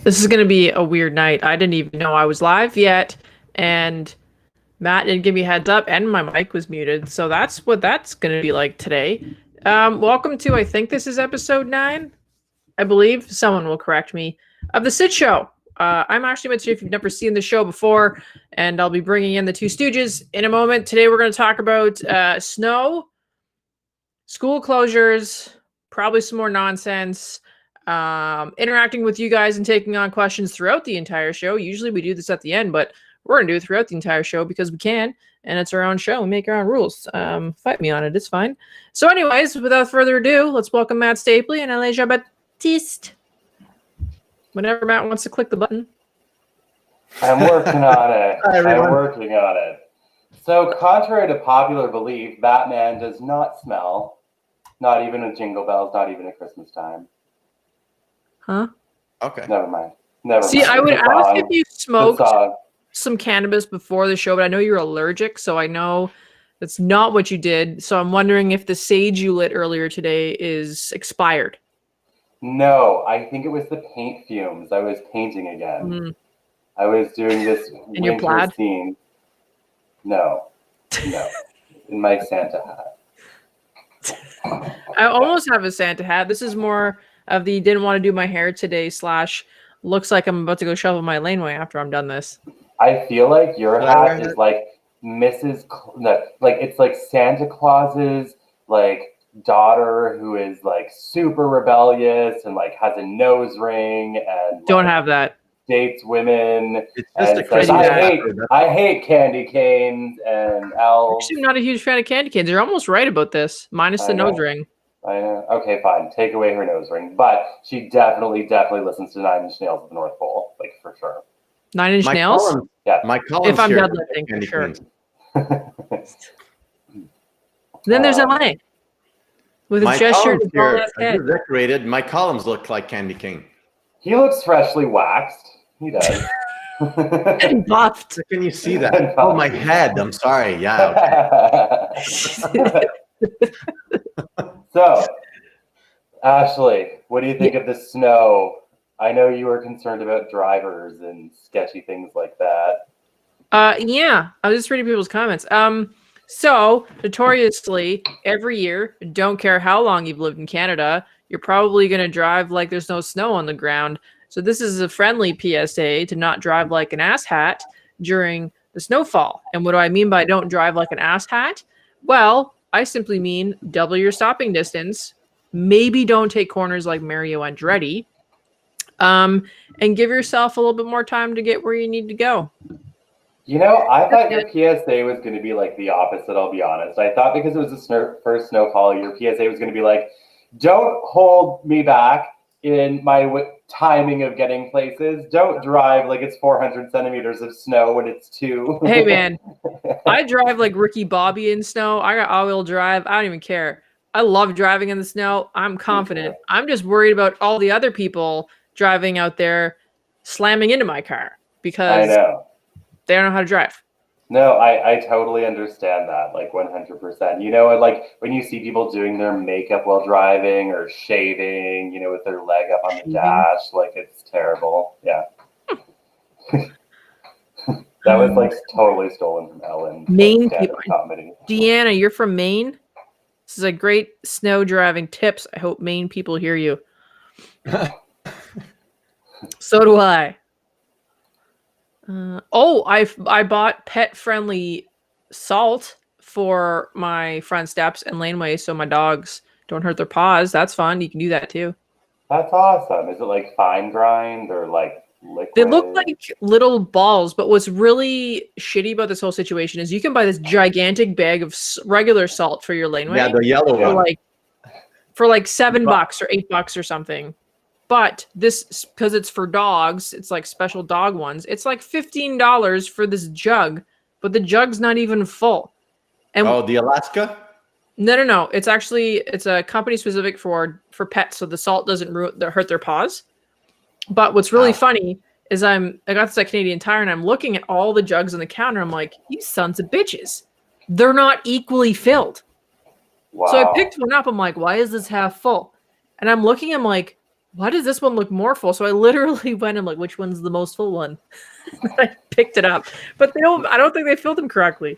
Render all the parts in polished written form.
This is going to be a weird night. I didn't even know I was live yet, and Matt didn't give me a heads up, and my mic was muted. So that's what that's going to be like today. Welcome to, I think this is episode 9, I believe. Someone will correct me, of the Sitch Show. I'm Ashley Mitchell, if you've never seen the show before, and I'll be bringing in the two Stooges in a moment. Today we're going to talk about snow, school closures, probably some more nonsense, interacting with you guys and taking on questions throughout the entire show. Usually we do this at the end, but we're going to do it throughout the entire show because we can, and it's our own show. We make our own rules. Fight me on it. It's fine. So anyways, without further ado, let's welcome Matt Stapley and Elijah Baptiste. Whenever Matt wants to click the button. I'm working on it. Hi, everyone. I'm working on it. So, contrary to popular belief, Batman does not smell. Not even with jingle bells, not even at Christmas time. Huh? Okay. Never mind. Never See, mind. I would ask if you smoked song. some cannabis before the show, but I know you're allergic, so I know that's not what you did. So I'm wondering if the sage you lit earlier today is expired. No, I think it was the paint fumes. I was painting again. I was doing this In your winter plaid? scene. No. In my Santa hat. I almost have a Santa hat. This is more of the didn't want to do my hair today / looks like I'm about to go shovel my laneway after I'm done this. I feel like your hat is like it's like Santa Claus's like daughter who is like super rebellious and like has a nose ring and Don't have that. dates women It's just and a crazy says, I hate candy canes and elves. Actually, I'm not a huge fan of candy canes. You're almost right about this, minus the nose ring. I know. Okay, fine. Take away her nose ring. But she definitely listens to Nine Inch Nails at the North Pole, like for sure. 9 Inch Nails? Yeah. My columns If I'm here deadlifting, for sure. canes. Then there's LA. With My a gesture columns to bald here ass are head. decorated. My columns look like candy cane. He looks freshly waxed. He does. And buffed. So can you see that? Oh, my head. I'm sorry. Yeah. Okay. So, Ashley, what do you think of the snow? I know you were concerned about drivers and sketchy things like that. Yeah. I was just reading people's comments. So notoriously, every year, don't care how long you've lived in Canada, you're probably going to drive like there's no snow on the ground. So this is a friendly PSA to not drive like an asshat during the snowfall. And what do I mean by don't drive like an asshat? Well, I simply mean double your stopping distance. Maybe don't take corners like Mario Andretti. And give yourself a little bit more time to get where you need to go. You know, I thought your PSA was going to be like the opposite, I'll be honest. I thought because it was the first snowfall, your PSA was going to be like, don't hold me back in my timing of getting places. Don't drive like it's 400 centimeters of snow when it's 2. Hey, man, I drive like Ricky Bobby in snow. I got all-wheel drive. I don't even care. I love driving in the snow. I'm confident. I'm just worried about all the other people driving out there slamming into my car because I know. they don't know how to drive. No, I totally understand that, like 100%. You know, like when you see people doing their makeup while driving or shaving, you know, with their leg up on the dash, like it's terrible. Yeah. That was like totally stolen from Ellen. Maine like, people. comedy. Deanna, you're from Maine? This is a great snow driving tips. I hope Maine people hear you. So do I. I bought pet-friendly salt for my front steps and laneway so my dogs don't hurt their paws. That's fun. You can do that too. That's awesome. Is it like fine grind or like liquid? They look like little balls, but what's really shitty about this whole situation is you can buy this gigantic bag of regular salt for your laneway. Yeah, the yellow one. For like $7 or $8 or something. But this, because it's for dogs, it's like special dog ones. It's like $15 for this jug, but the jug's not even full. And the Alaska? No. It's a company specific for pets, so the salt doesn't hurt their paws. But what's really funny is I got this at Canadian Tire and I'm looking at all the jugs on the counter. I'm like, you sons of bitches. They're not equally filled. Wow. So I picked one up. I'm like, why is this half full? And I'm looking, I'm like, why does this one look more full? So I literally went and like, which one's the most full one? I picked it up, but I don't think they filled them correctly.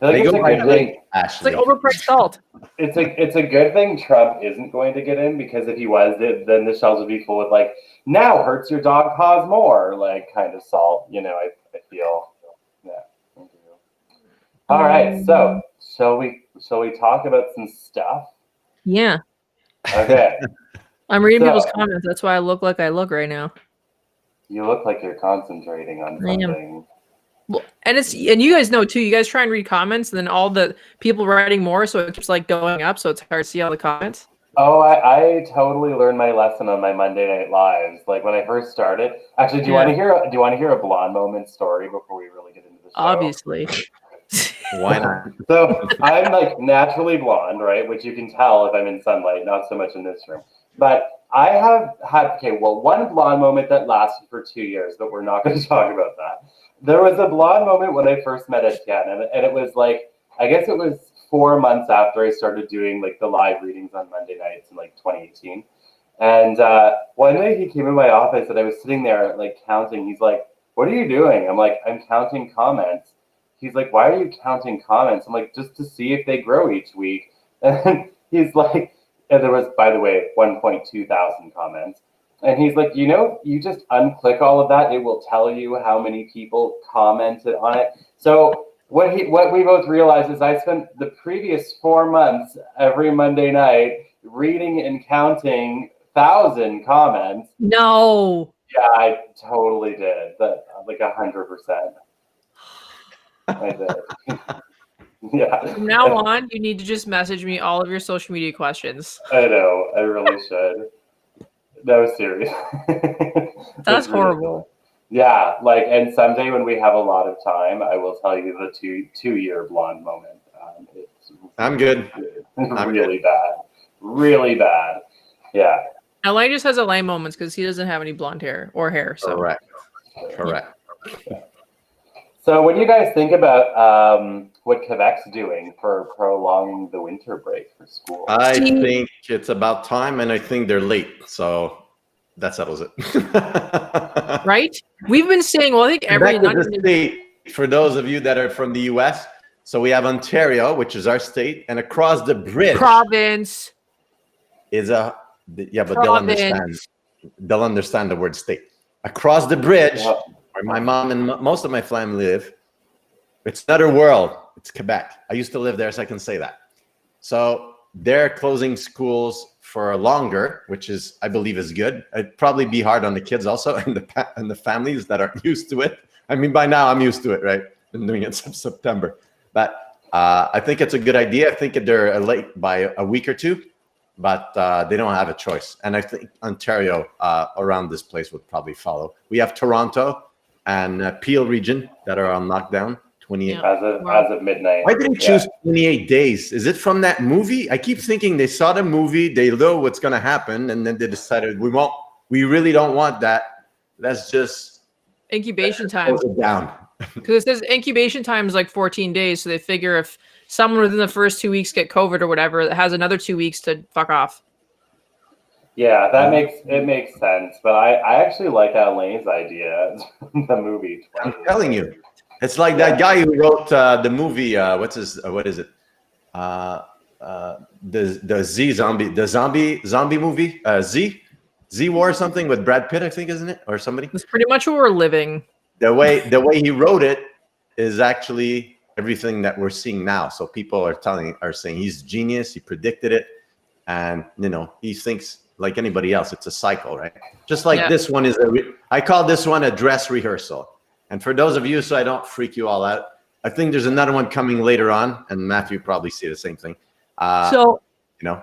I They think it's go a by good weight, thing. It's like Ashley. overpriced salt. It's a good thing Trump isn't going to get in, because if he was, then the shelves would be full with like, now hurts your dog paws more, like kind of salt. I feel. Yeah. Thank you. All right. So shall we talk about some stuff? Yeah. Okay. I'm reading So- people's comments. That's why I look like I look right now. You look like you're concentrating on I am. something. Well, and you guys know too. You guys try and read comments, and then all the people writing more, so it keeps like going up. So it's hard to see all the comments. Oh, I totally learned my lesson on my Monday Night Lives. Like when I first started. Actually, do you want to hear a blonde moment story before we really get into the show? Obviously. Why not? So I'm like naturally blonde, right? Which you can tell if I'm in sunlight, not so much in this room. But I have had, one blonde moment that lasted for 2 years, but we're not going to talk about that. There was a blonde moment when I first met Etienne, and it was like, I guess it was 4 months after I started doing like the live readings on Monday nights in like 2018. And one day he came in my office and I was sitting there like counting. He's like, "What are you doing?" I'm like, "I'm counting comments." He's like, "Why are you counting comments?" I'm like, "Just to see if they grow each week." And he's like, and there was, by the way, 1.2 thousand comments. And he's like, you just unclick all of that. It will tell you how many people commented on it. So what we both realized is I spent the previous 4 months every Monday night reading and counting 1,000 comments. No. Yeah, I totally did. That like 100%. I did. Yeah. From now on, you need to just message me all of your social media questions. I know. I really should. No, serious. That's horrible. Yeah, and someday when we have a lot of time, I will tell you the two-year blonde moment. It's I'm good. Really bad. Really bad. Yeah. LA just has LA moments because he doesn't have any blonde hair or hair. So Correct. So what do you guys think about what Quebec's doing for prolonging the winter break for school? I think it's about time, and I think they're late. So that settles it. Right? We've been saying, well, I think every Quebec is a state, for those of you that are from the US. So we have Ontario, which is our state, and across the bridge province is but province. they'll understand the word state. Across the bridge, where my mom and most of my family live, it's another world. It's Quebec. I used to live there, so I can say that. So they're closing schools for longer, which is, I believe, is good. It'd probably be hard on the kids also and the families that aren't used to it. I mean, by now I'm used to it, right? Been doing it since September. But I think it's a good idea. I think they're late by a week or two, but they don't have a choice. And I think Ontario around this place would probably follow. We have Toronto and Peel region that are on lockdown. 28 as of midnight. Why did they choose 28 days? Is it from that movie? I keep thinking they saw the movie, they know what's going to happen, and then they decided we really don't want that. Let's just incubation time. close it down. Because it says incubation time is like 14 days, so they figure if someone within the first 2 weeks get COVID or whatever, it has another 2 weeks to fuck off. Yeah, that makes sense. But I actually like Alain's idea, the movie. I'm telling you. It's like that guy who wrote the movie. What is it? The zombie movie. Z War or something with Brad Pitt, I think, isn't it, or somebody? It's pretty much what we're living. The way he wrote it is actually everything that we're seeing now. So people are saying he's genius. He predicted it, and he thinks like anybody else. It's a cycle, right? Just like this one is I call this one a dress rehearsal. And for those of you, so I don't freak you all out, I think there's another one coming later on, and Matthew probably see the same thing. A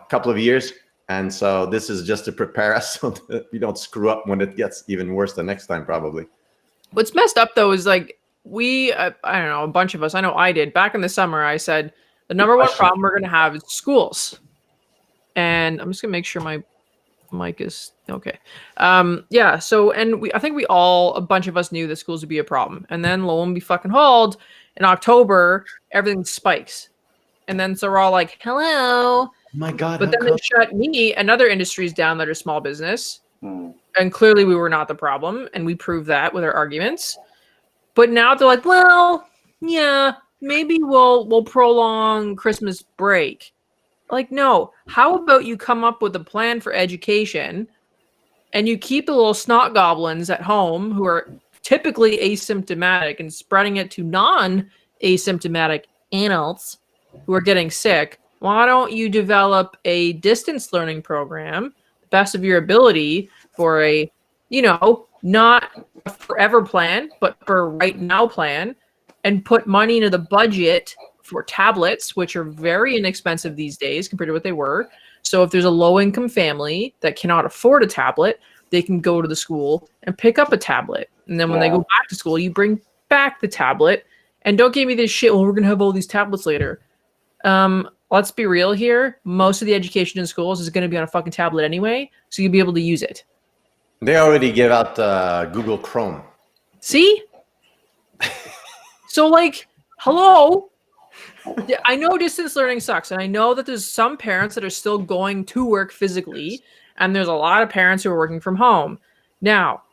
couple of years, and so this is just to prepare us so that we don't screw up when it gets even worse the next time, probably. What's messed up though is like I don't know, a bunch of us. I know I did back in the summer. I said the number one problem we're going to have is schools, and I'm just gonna make sure my mic is okay. So I think a bunch of us knew that schools would be a problem, and then lo and behold, in October everything spikes, and then so we're all like, hello. Oh my God! But then they shut me and other industries down that are small business. And clearly we were not the problem, and we proved that with our arguments. But now they're like, well, yeah, maybe we'll prolong Christmas break. Like, no. How about you come up with a plan for education and you keep the little snot goblins at home who are typically asymptomatic and spreading it to non-asymptomatic adults who are getting sick? Why don't you develop a distance learning program, the best of your ability, for a, not a forever plan, but for a right now plan, and put money into the budget for tablets, which are very inexpensive these days compared to what they were. So if there's a low income family that cannot afford a tablet, they can go to the school and pick up a tablet. And then when they go back to school, you bring back the tablet. And don't give me this shit, well, we're going to have all these tablets later. Let's be real here. Most of the education in schools is going to be on a fucking tablet anyway, so you'll be able to use it. They already give out Google Chrome. See? So, like, hello? I know distance learning sucks, and I know that there's some parents that are still going to work physically, and there's a lot of parents who are working from home. Now,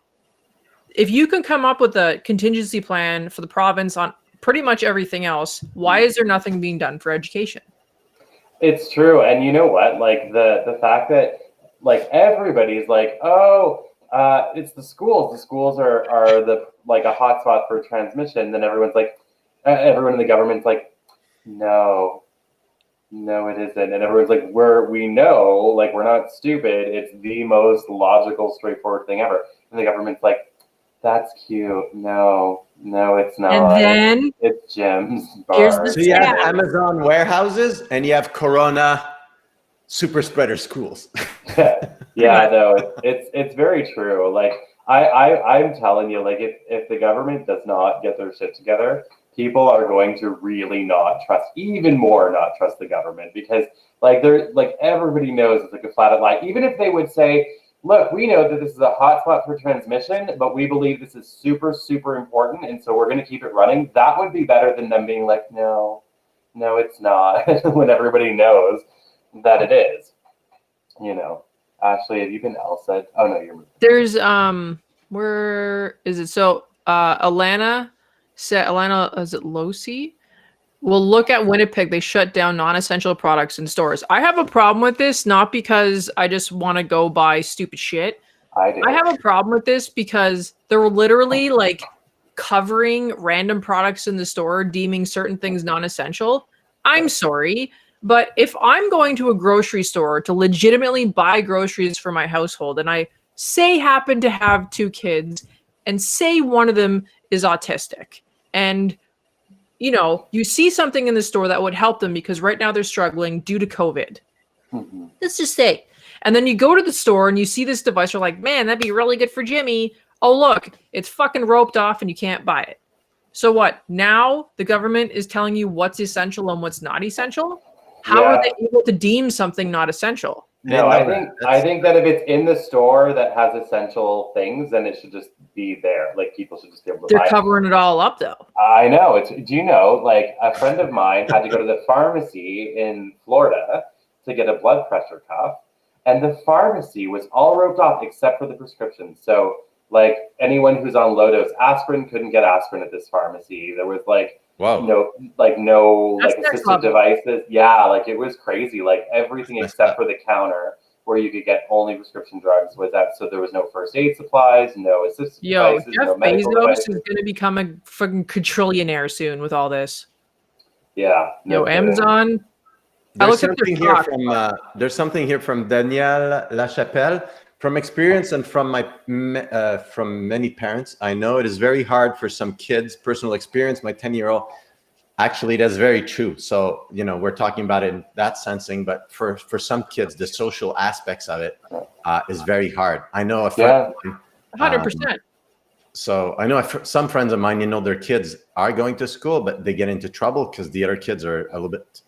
if you can come up with a contingency plan for the province on pretty much everything else, why is there nothing being done for education? It's true. And you know what? Like the fact that like everybody's like, oh, it's the schools. The schools are the like a hotspot for transmission. Then everyone's like, everyone in the government's like, no, it isn't. And everyone's like, we know, like we're not stupid. It's the most logical, straightforward thing ever. And the government's like, that's cute. No, it's not. And then it's gyms. Here's bars. So you have Amazon warehouses and you have Corona super spreader schools. Yeah, no, it's very true. Like I'm telling you, like if the government does not get their shit together, people are going to really not trust the government, because like they're like everybody knows it's like a flat out lie. Even if they would say, look, we know that this is a hotspot for transmission, but we believe this is super, super important, and so we're going to keep it running. That would be better than them being like, no, it's not, when everybody knows that it is. Ashley, have you been LSAT? Oh no, you're moving. there's where is it? So Alana said, is it Losi? Well, look at Winnipeg. They shut down non-essential products in stores. I have a problem with this, not because I just want to go buy stupid shit. I have a problem with this because they're literally like covering random products in the store, deeming certain things non-essential. I'm sorry, but if I'm going to a grocery store to legitimately buy groceries for my household, and I say happen to have 2 kids, and say one of them is autistic, and you see something in the store that would help them because right now they're struggling due to COVID. Mm-hmm. Let's just say. And then you go to the store and you see this device. You're like, man, that'd be really good for Jimmy. Oh, look, it's fucking roped off and you can't buy it. So what? Now the government is telling you what's essential and what's not essential? How are they able to deem something not essential? No, I think that if it's in the store that has essential things, then it should just be there. Like people should just be able to buy it. They're covering it all up though. I know. Do you know, like a friend of mine had to go to the pharmacy in Florida to get a blood pressure cuff, and the pharmacy was all roped off except for the prescription. So like anyone who's on low dose aspirin couldn't get aspirin at this pharmacy. There was like no assistive devices. Yeah, like it was crazy. Like everything except for the counter where you could get only prescription drugs was that. So there was no first aid supplies, no assistive devices, Jeff no medical Bezos devices. is going to become a fucking quadrillionaire soon with all this. Yeah. Amazon. There's something here from Danielle Lachapelle. From experience and from from many parents, I know it is very hard for some kids. Personal experience, my 10-year-old, actually, that's very true. So, we're talking about it in that sensing, but for some kids, the social aspects of it is very hard. I know a friend. 100%. So I know some friends of mine, their kids are going to school, but they get into trouble because the other kids are a little bit,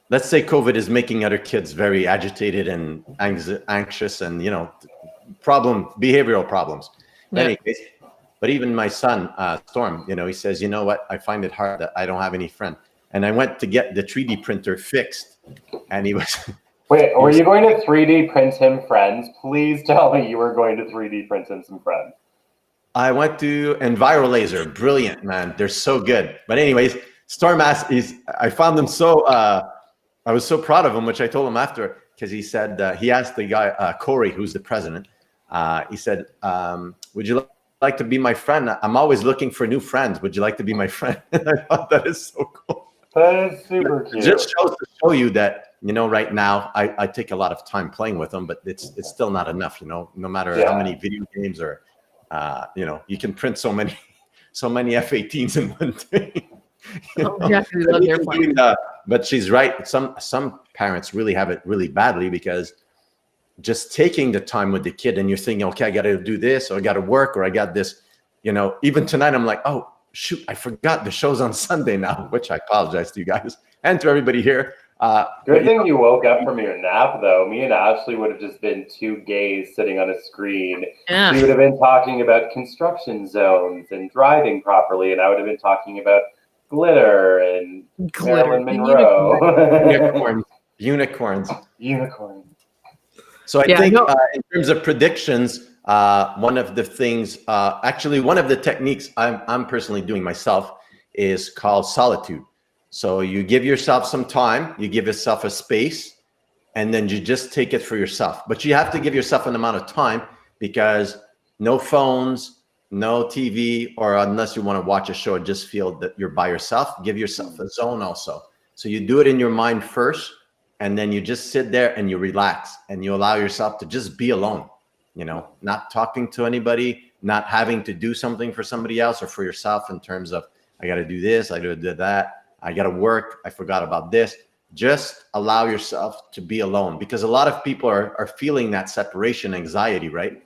let's say COVID is making other kids very agitated and anxious and, behavioral problems. Yeah. Anyways, but even my son, Storm, he says, you know what? I find it hard that I don't have any friend. And I went to get the 3D printer fixed, and he was Wait, were you going to 3D print him friends? Please tell me you were going to 3D print him some friends. I went to Enviro Laser. Brilliant, man. They're so good. But anyways, StormAss I found them so, I was so proud of him, which I told him after, because he said, he asked the guy, Corey, who's the president, he said, would you like to be my friend? I'm always looking for new friends. Would you like to be my friend? And I thought that is so cool. That is super cute. It just shows to show you that, you know, right now I take a lot of time playing with them, but it's still not enough, you know, no matter how many video games or, you know, you can print so many F-18s in one day. But she's right. Some parents really have it really badly, because just taking the time with the kid and you're thinking, okay, I got to do this, or I got to work, or I got this, you know, even tonight, I'm like, oh, shoot, I forgot the show's on Sunday now, which I apologize to you guys and to everybody here. Good thing you woke up from your nap, though. Me and Ashley would have just been two gays sitting on a screen. Yeah. She would have been talking about construction zones and driving properly, and I would have been talking about glitter and Marilyn Monroe. Unicorns. So I Yeah, think no. In terms of predictions, one of the things, actually one of the techniques I'm personally doing myself is called solitude. So you give yourself some time, you give yourself a space, and then you just take it for yourself. But you have to give yourself an amount of time, because no phones, no TV, or unless you want to watch a show and just feel that you're by yourself, give yourself a zone also. So you do it in your mind first, and then you just sit there and you relax and you allow yourself to just be alone, you know, not talking to anybody, not having to do something for somebody else or for yourself in terms of, I got to do this, I got to do that, I got to work, I forgot about this. Just allow yourself to be alone, because a lot of people are feeling that separation anxiety, right?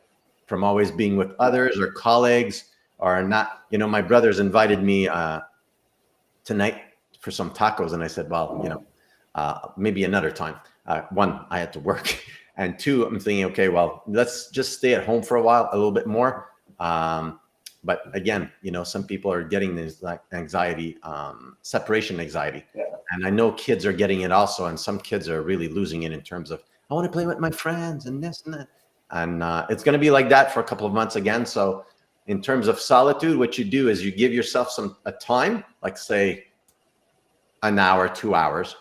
From always being with others or colleagues, or not. You know, my brothers invited me tonight for some tacos, and I said, well, you know, maybe another time. One, I had to work, and two, I'm thinking, okay, well, let's just stay at home for a while, a little bit more. But again, you know, some people are getting this like anxiety, separation anxiety. Yeah. And I know kids are getting it also. And some kids are really losing it in terms of, I want to play with my friends and this and that. And it's going to be like that for a couple of months again. So in terms of solitude, what you do is you give yourself a time, like say an hour, 2 hours,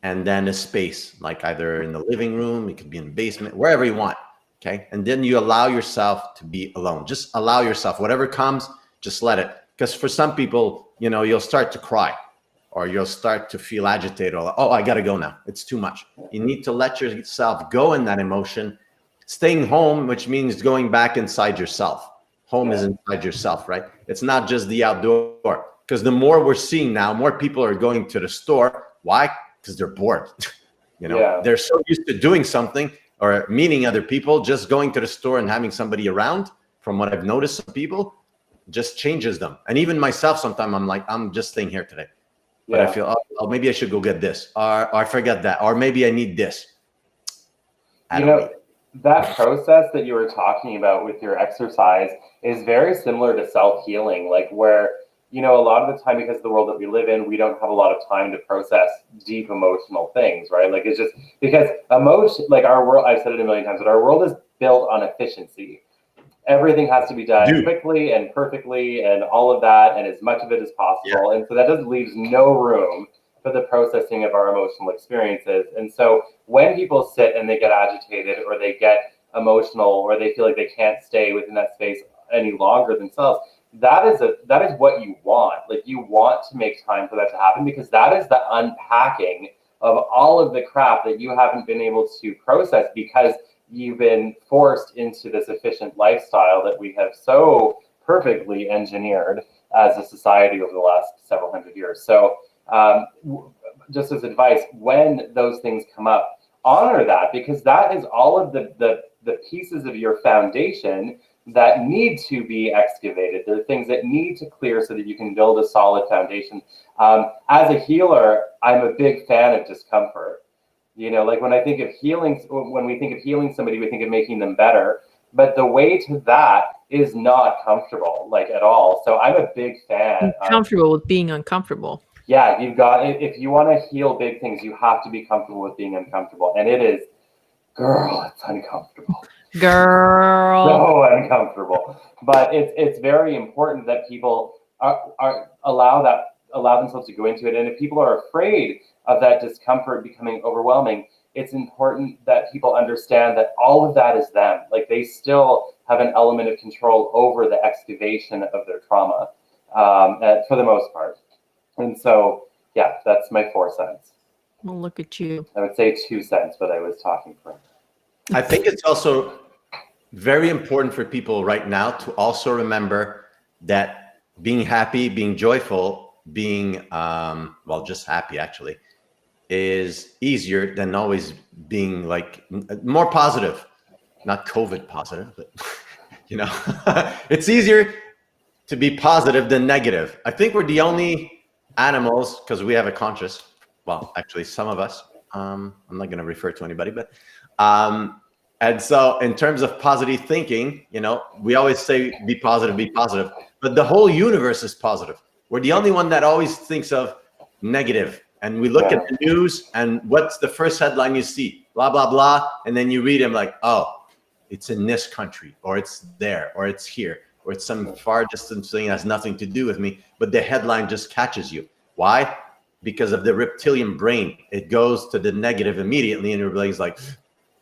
and then a space, like either in the living room, it could be in the basement, wherever you want. Okay. And then you allow yourself to be alone. Just allow yourself, whatever comes, just let it. Because for some people, you know, you'll start to cry, or you'll start to feel agitated, or, oh, I got to go now. It's too much. You need to let yourself go in that emotion. Staying home, which means going back inside yourself. Home is inside yourself, right? It's not just the outdoor. Because the more we're seeing now, more people are going to the store. Why? Because they're bored. You know, they're so used to doing something or meeting other people. Just going to the store and having somebody around, from what I've noticed, some people just changes them. And even myself, sometimes I'm like, I'm just staying here today. But I feel, oh, maybe I should go get this, or I forget that, or maybe I need this. You know, that process that you were talking about with your exercise is very similar to self-healing, like where, you know, a lot of the time, because of the world that we live in, we don't have a lot of time to process deep emotional things, right? Like it's just because emotion, like our world, I've said it a million times, but our world is built on efficiency. Everything has to be done quickly and perfectly and all of that, and as much of it as possible. And so that just leaves no room for the processing of our emotional experiences. And so when people sit and they get agitated, or they get emotional, or they feel like they can't stay within that space any longer themselves, that is what you want. Like, you want to make time for that to happen, because that is the unpacking of all of the crap that you haven't been able to process because you've been forced into this efficient lifestyle that we have so perfectly engineered as a society over the last several hundred years. So just as advice, when those things come up, honor that, because that is all of the pieces of your foundation that need to be excavated. There are things that need to clear so that you can build a solid foundation. As a healer, I'm a big fan of discomfort. You know, like when I think of healing, when we think of healing somebody, we think of making them better. But the way to that is not comfortable, like at all. So I'm a big fan. Comfortable with being uncomfortable. yeah, you've got, if you want to heal big things, you have to be comfortable with being uncomfortable. And it is, girl, it's uncomfortable. Girl. So uncomfortable. But it's very important that people are allow themselves to go into it. And if people are afraid of that discomfort becoming overwhelming, it's important that people understand that all of that is them. Like they still have an element of control over the excavation of their trauma, for the most part. And so, yeah, that's my 4 cents. Well, look at you. I would say 2 cents, but I was talking for. I think it's also very important for people right now to also remember that being happy, being joyful, being, well, just happy actually, is easier than always being like more positive, not COVID positive, but you know, it's easier to be positive than negative. I think we're the only animals, because we have a conscious, well, actually some of us, I'm not going to refer to anybody, but, and so in terms of positive thinking, you know, we always say, be positive, but the whole universe is positive. We're the only one that always thinks of negative. And we look at the news and what's the first headline you see? Blah, blah, blah. And then you read them like, oh, it's in this country, or it's there, or it's here, or it's some far distant thing that has nothing to do with me. But the headline just catches you. Why? Because of the reptilian brain. It goes to the negative immediately, and your brain's like,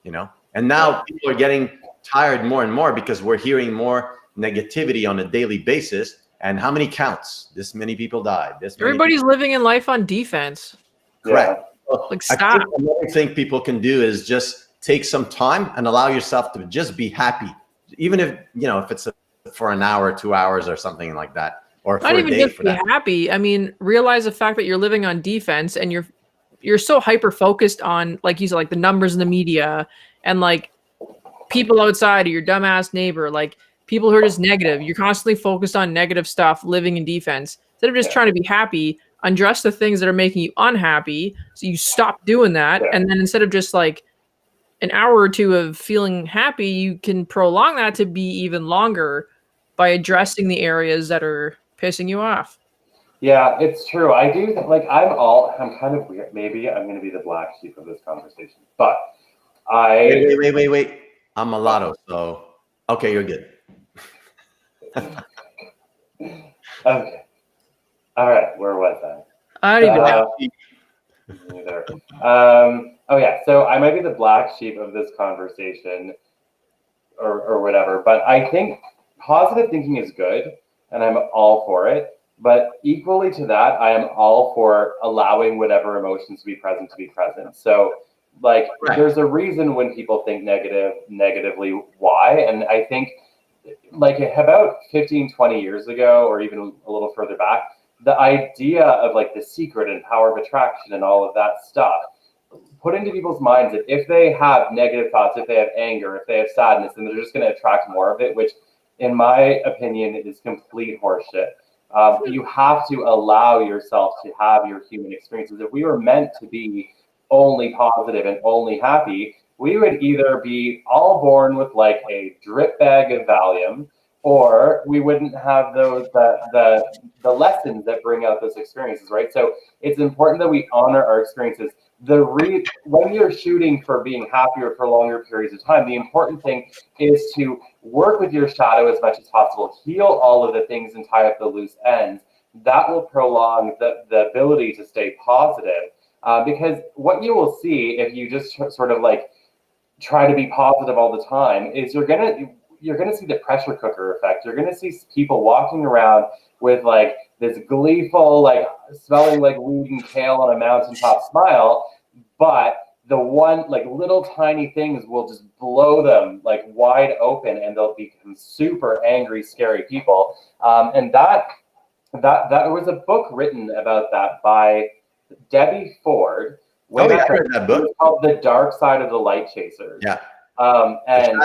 you know. And now people are getting tired more and more because we're hearing more negativity on a daily basis. And how many counts? This many people died. Everybody's living in life on defense. Correct. Yeah. Like, I stop. think another thing people can do is just take some time and allow yourself to just be happy, even if you know if it's for an hour, 2 hours, or something like that, or for Not a even day just for be that. happy. I mean, realize the fact that you're living on defense and you're so hyper focused on, like you said, like the numbers in the media and like people outside or your dumbass neighbor, like people who are just negative. You're constantly focused on negative stuff, living in defense instead of just trying to be happy. Address the things that are making you unhappy, so you stop doing that, and then instead of just like an hour or two of feeling happy, you can prolong that to be even longer by addressing the areas that are pissing you off. Yeah, it's true. I do like I'm kind of weird. Maybe I'm going to be the black sheep of this conversation, but Wait. I'm mulatto, so okay, you're good. Okay. All right. Where was I don't even know. Neither. Oh yeah. So I might be the black sheep of this conversation, or whatever. But I think positive thinking is good, and I'm all for it. But equally to that, I am all for allowing whatever emotions to be present. So, like, there's a reason when people think negatively, why? And I think, like, about 15, 20 years ago, or even a little further back, the idea of like the secret and power of attraction and all of that stuff put into people's minds that if they have negative thoughts, if they have anger, if they have sadness, then they're just going to attract more of it, which in my opinion is complete horseshit. You have to allow yourself to have your human experiences. If we were meant to be only positive and only happy, we would either be all born with like a drip bag of Valium, or we wouldn't have those the lessons that bring out those experiences, right? So it's important that we honor our experiences. When you're shooting for being happier for longer periods of time, the important thing is to work with your shadow as much as possible, heal all of the things and tie up the loose ends. That will prolong the ability to stay positive. Because what you will see if you just sort of like try to be positive all the time is you're gonna see the pressure cooker effect. You're gonna see people walking around with like this gleeful, like smelling like weed and kale on a mountaintop smile, but the one like little tiny things will just blow them like wide open, and they'll become super angry, scary people. And that was a book written about that by Debbie Ford. I read that book. It's called The Dark Side of the Light Chasers. Yeah. And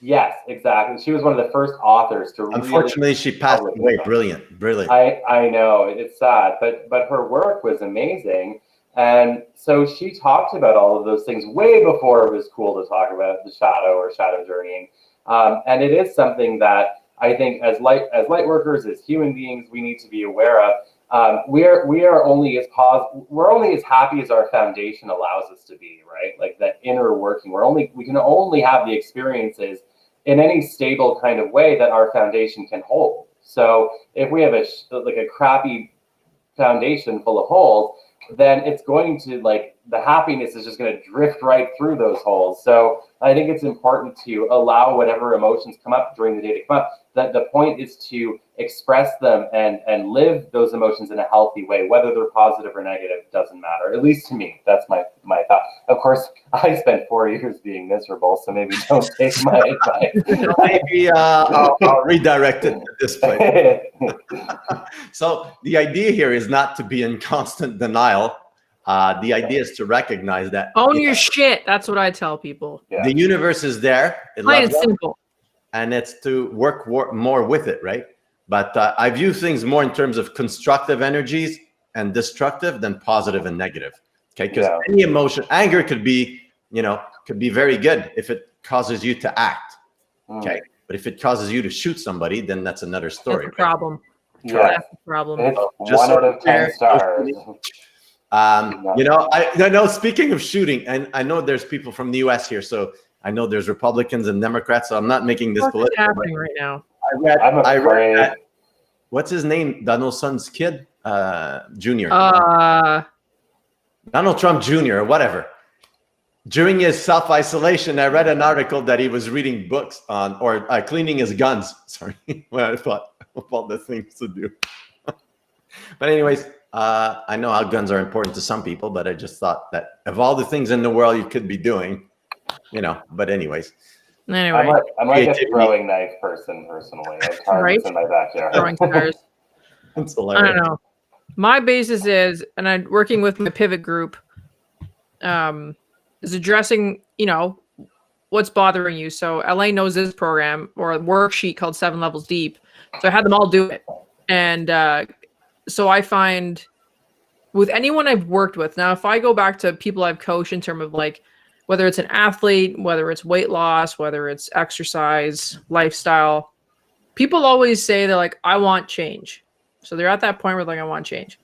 yes, exactly. She was one of the first authors to Unfortunately, she passed away. Brilliant. I know, it's sad, but her work was amazing. And so she talked about all of those things way before it was cool to talk about the shadow or shadow journeying. And it is something that I think as light workers, as human beings, we need to be aware of. we are only as we're only as happy as our foundation allows us to be, right? Like that inner working. We can only have the experiences in any stable kind of way that our foundation can hold. So if we have a crappy foundation full of holes, then it's going to the happiness is just going to drift right through those holes. So I think it's important to allow whatever emotions come up during the day to come up. That the point is to express them and live those emotions in a healthy way, whether they're positive or negative, doesn't matter. At least to me, that's my thought. Of course, I spent 4 years being miserable, so maybe don't take my advice. Maybe I'll redirect it at this point. So the idea here is not to be in constant denial. The idea is to recognize that own your shit. That's what I tell people. the universe is there. Plain and simple. And it's to work more with it, right? But I view things more in terms of constructive energies and destructive than positive and negative. Okay, because any emotion, anger could be very good if it causes you to act. Okay, but if it causes you to shoot somebody, then that's another story. That's a problem. Yeah, that's a problem. It's 1 out of 10 stars. I know. Speaking of shooting, and I know there's people from the U.S. here, so I know there's Republicans and Democrats. So I'm not making this political. What's happening right now? I read that, what's his name? Donald Trump's kid, Junior. Donald Trump Jr. or whatever. During his self-isolation, I read an article that he was reading books on or cleaning his guns. Sorry, well, I thought of all the things to do. But anyways, I know how guns are important to some people, but I just thought that of all the things in the world you could be doing, but anyways. Anyway. I'm like a throwing knife person personally. I have targets in my backyard. Throwing stars. That's hilarious. I don't know. My basis is, and I'm working with my pivot group, is addressing, what's bothering you. So Elaine knows this program or a worksheet called 7 Levels Deep. So I had them all do it. And so I find with anyone I've worked with, now if I go back to people I've coached in terms of whether it's an athlete, whether it's weight loss, whether it's exercise, lifestyle, people always say they're like, I want change. So they're at that point where I want change.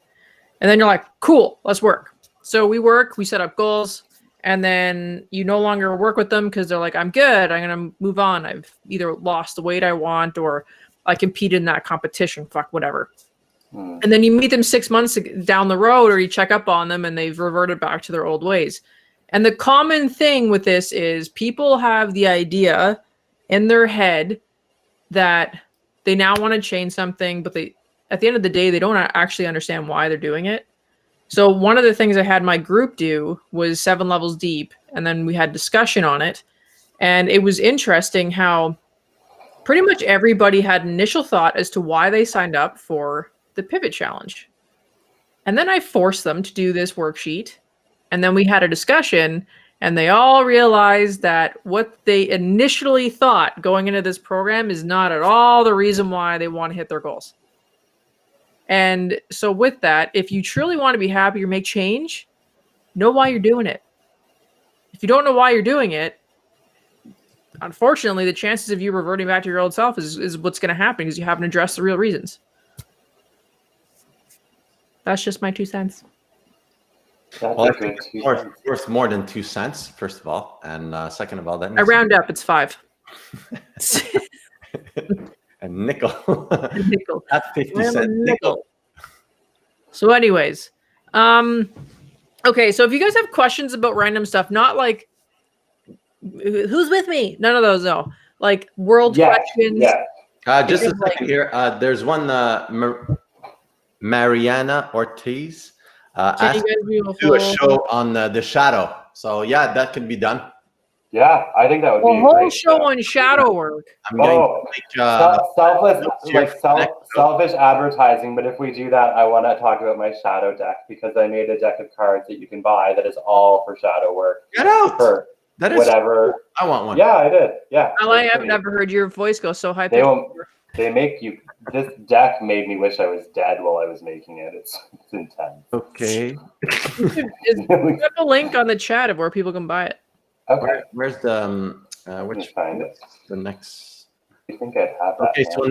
And then you're like, cool, let's work. So we set up goals, and then you no longer work with them because they're like, I'm good, I'm going to move on. I've either lost the weight I want or I competed in that competition, whatever. And then you meet them 6 months down the road, or you check up on them and they've reverted back to their old ways. And the common thing with this is people have the idea in their head that they now want to change something, but at the end of the day, they don't actually understand why they're doing it. So one of the things I had my group do was 7 Levels Deep, and then we had discussion on it. And it was interesting how pretty much everybody had an initial thought as to why they signed up for the Pivot Challenge. And then I forced them to do this worksheet. And then we had a discussion, and they all realized that what they initially thought going into this program is not at all the reason why they want to hit their goals. And so with that, if you truly want to be happy or make change, know why you're doing it. If you don't know why you're doing it, unfortunately, the chances of you reverting back to your old self is what's going to happen because you haven't addressed the real reasons. That's just my 2 cents. Well, I think it's worth more than 2 cents, first of all. And second of all, that means I round up, it's 5. A nickel. A nickel. That's 50 cents. Nickel. So anyways, okay, so if you guys have questions about random stuff, not like who's with me? None of those, no. Like world questions. Yeah. Just a second here. There's one Mariana Ortiz asked to do a show on the shadow. So yeah, that can be done. Yeah, I think that would be a whole show on shadow work. I'm going to make, selfish advertising. But if we do that, I want to talk about my shadow deck because I made a deck of cards that you can buy that is all for shadow work. Get out! For that is whatever. I want one. Yeah, I did. Yeah. I've never heard your voice go so high pitched. They make you. This deck made me wish I was dead while I was making it. It's intense. Okay. Put a link on the chat of where people can buy it. Okay. Where's the which find it? The next. I think I'd have that. Okay, so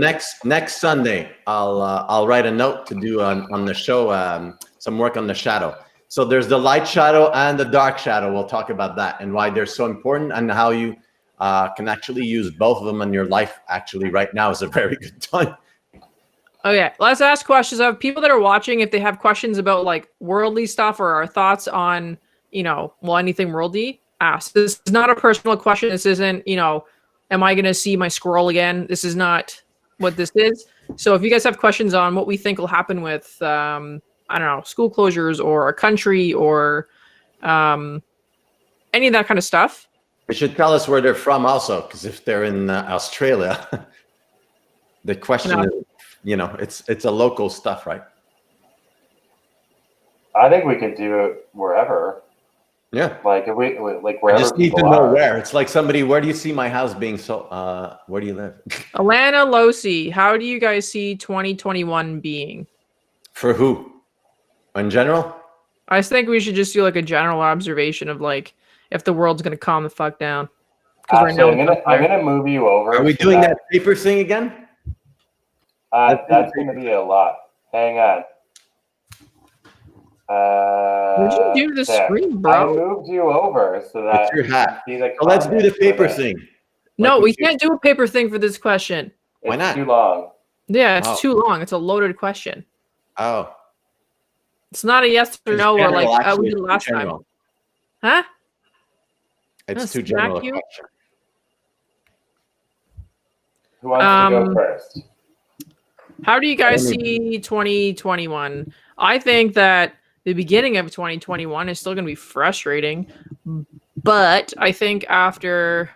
next Sunday, I'll write a note to do on the show, some work on the shadow. So there's the light shadow and the dark shadow. We'll talk about that and why they're so important and how you can actually use both of them in your life. Actually, right now is a very good time. Okay, let's ask questions of people that are watching. If they have questions about like worldly stuff or our thoughts on, anything worldly, ask. This is not a personal question. This isn't, am I going to see my squirrel again? This is not what this is. So if you guys have questions on what we think will happen with, I don't know, school closures or a country or any of that kind of stuff. They should tell us where they're from also, because if they're in Australia, the question is, it's a local stuff, right? I think we could do it wherever. Yeah. Like if we like I wherever. just need to people know are. where. It's like somebody, where do you see my house being sold? Where do you live? Alana Losi, how do you guys see 2021 being? For who? In general? I think we should just do like a general observation of like if the world's gonna calm the fuck down. Actually, I'm gonna move you over. Are we doing that paper thing again? That's gonna be a lot. Hang on. What'd you do to the screen, bro? I moved you over so that It's your hat. you can see the So let's do the comments paper for thing. No, Like we can't do a paper thing for this question. Why not? It's too long. Yeah, it's Oh. too long. It's a loaded question. Oh. It's not a yes or It's no or general, like actually, we did it's too last time. general. Huh? It's I'll too smack general a you. question. Who wants to go first? How do you guys see 2021? I think that the beginning of 2021 is still going to be frustrating, but I think after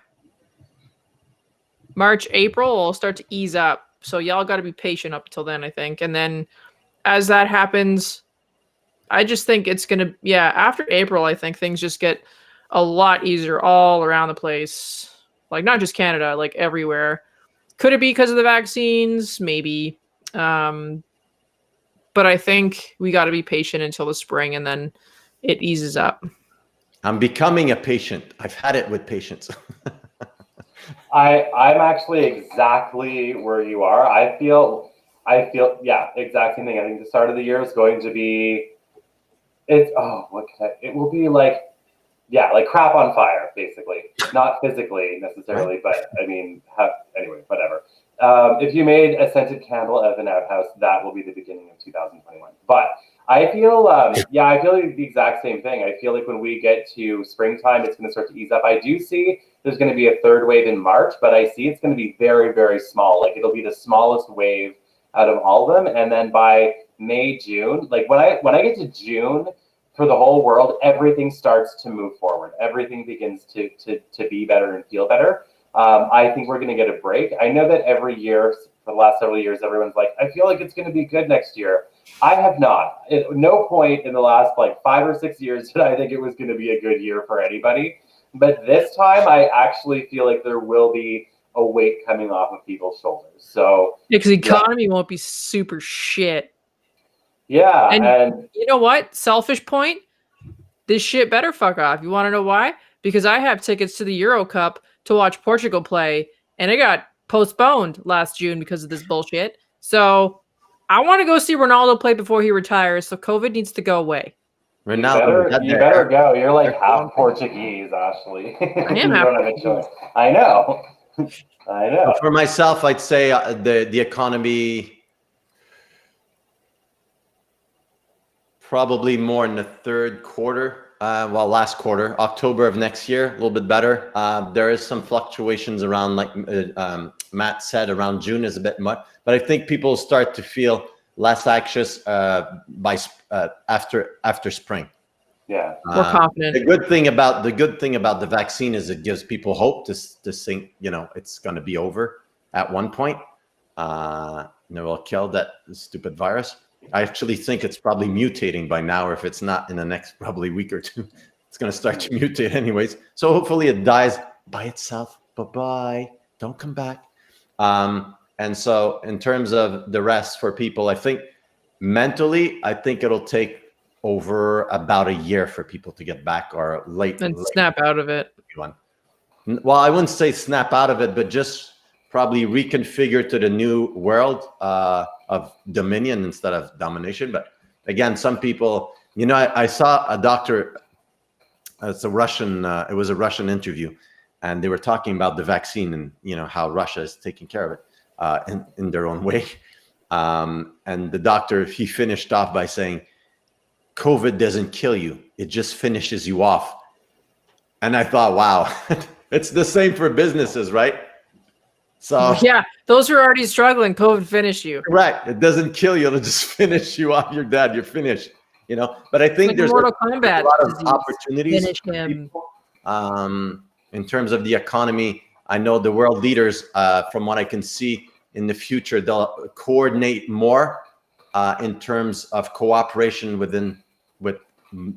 March, April, it'll start to ease up. So y'all got to be patient up until then, I think. And then as that happens, I just think it's going to, after April, I think things just get a lot easier all around the place. Like not just Canada, like everywhere. Could it be because of the vaccines? Maybe. But I think we got to be patient until the spring and then it eases up. I'm becoming a patient. I've had it with patience. I'm actually exactly where you are. I feel, exact same thing. I think the start of the year is going to be, it will be like crap on fire, basically. Not physically necessarily, but I mean, anyway, whatever. If you made a scented candle out of an outhouse, that will be the beginning of 2021. But I feel, I feel like the exact same thing. I feel like when we get to springtime, it's going to start to ease up. I do see there's going to be a third wave in March, but I see it's going to be very, very small. Like it'll be the smallest wave out of all of them. And then by May, June, like when I get to June, for the whole world, everything starts to move forward. Everything begins to be better and feel better. I think we're going to get a break. I know that every year, for the last several years, everyone's like, I feel like it's going to be good next year. I have not. At no point in the last 5 or 6 years did I think it was going to be a good year for anybody. But this time, I actually feel like there will be a weight coming off of people's shoulders. So because the economy won't be super shit. Yeah, and you know what? Selfish point. This shit better fuck off. You want to know why? Because I have tickets to the Euro Cup to watch Portugal play, and it got postponed last June because of this bullshit. So I want to go see Ronaldo play before he retires. So COVID needs to go away. Ronaldo, you better go. You're like half Portuguese, Ashley. I am you half don't have a choice. I know. I know. For myself, I'd say the economy probably more in the third quarter. Last quarter, October of next year, a little bit better. There is some fluctuations around, like Matt said, around June is a bit much, but I think people start to feel less anxious by after spring. Yeah, we're confident. The good thing about the vaccine is it gives people hope to think, it's going to be over at one point. We'll kill that stupid virus. I actually think it's probably mutating by now, or if it's not in the next probably week or two, it's going to start to mutate anyways. So hopefully it dies by itself. Bye-bye. Don't come back. And so in terms of the rest for people, I think mentally, I think it'll take over about a year for people to get back or late. And snap out of it. Well, I wouldn't say snap out of it, but just probably reconfigure to the new world of dominion instead of domination. But again, some people, you know, I saw a doctor. It's a Russian. It was a Russian interview, and they were talking about the vaccine and, you know, how Russia is taking care of it in their own way. And the doctor, he finished off by saying, "COVID doesn't kill you; it just finishes you off." And I thought, wow, it's the same for businesses, right? So yeah, those who are already struggling, COVID finished you. right, it doesn't kill you; it'll just finish you off. You're dead. You're finished. You know. But I think Like there's Mortal a Kombat lot of disease. opportunities. Finish him. In terms of the economy, I know the world leaders, from what I can see in the future, they'll coordinate more in terms of cooperation with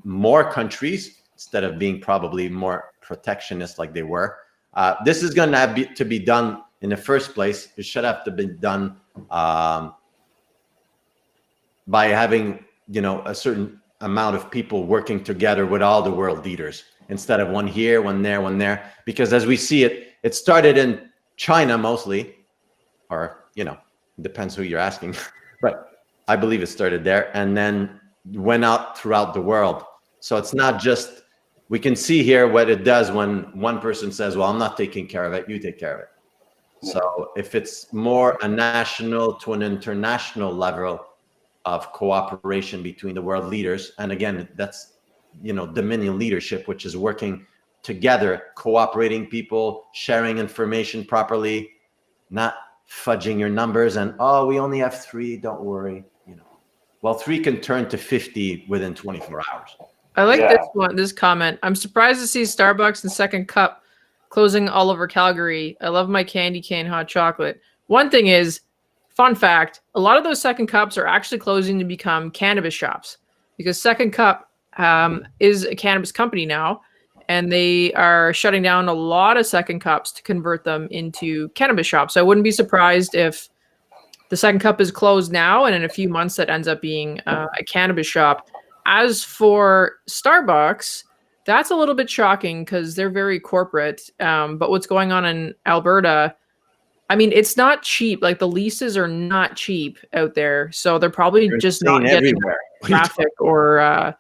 more countries instead of being probably more protectionist like they were. This is going to be done in the first place. It should have to be done by having, you know, a certain amount of people working together with all the world leaders instead of one here, one there, one there. Because as we see it, it started in China mostly, or, you know, it depends who you're asking, but I believe it started there and then went out throughout the world. So it's not just, we can see here what it does when one person says, well, I'm not taking care of it, you take care of it. So if it's more a national to an international level of cooperation between the world leaders, and again, that's, you know, Dominion leadership, which is working together, cooperating people, sharing information properly, not fudging your numbers and, oh, we only have 3, don't worry, you know. Well, 3 can turn to 50 within 24 hours. I like this comment. I'm surprised to see Starbucks and Second Cup closing all over Calgary. I love my candy cane hot chocolate. One thing is, fun fact, a lot of those Second Cups are actually closing to become cannabis shops because Second Cup is a cannabis company now, and they are shutting down a lot of Second Cups to convert them into cannabis shops. So I wouldn't be surprised if the Second Cup is closed now, and in a few months that ends up being a cannabis shop. As for Starbucks, that's a little bit shocking because they're very corporate. But what's going on in Alberta, I mean, it's not cheap. Like the leases are not cheap out there. So they're probably just not getting traffic or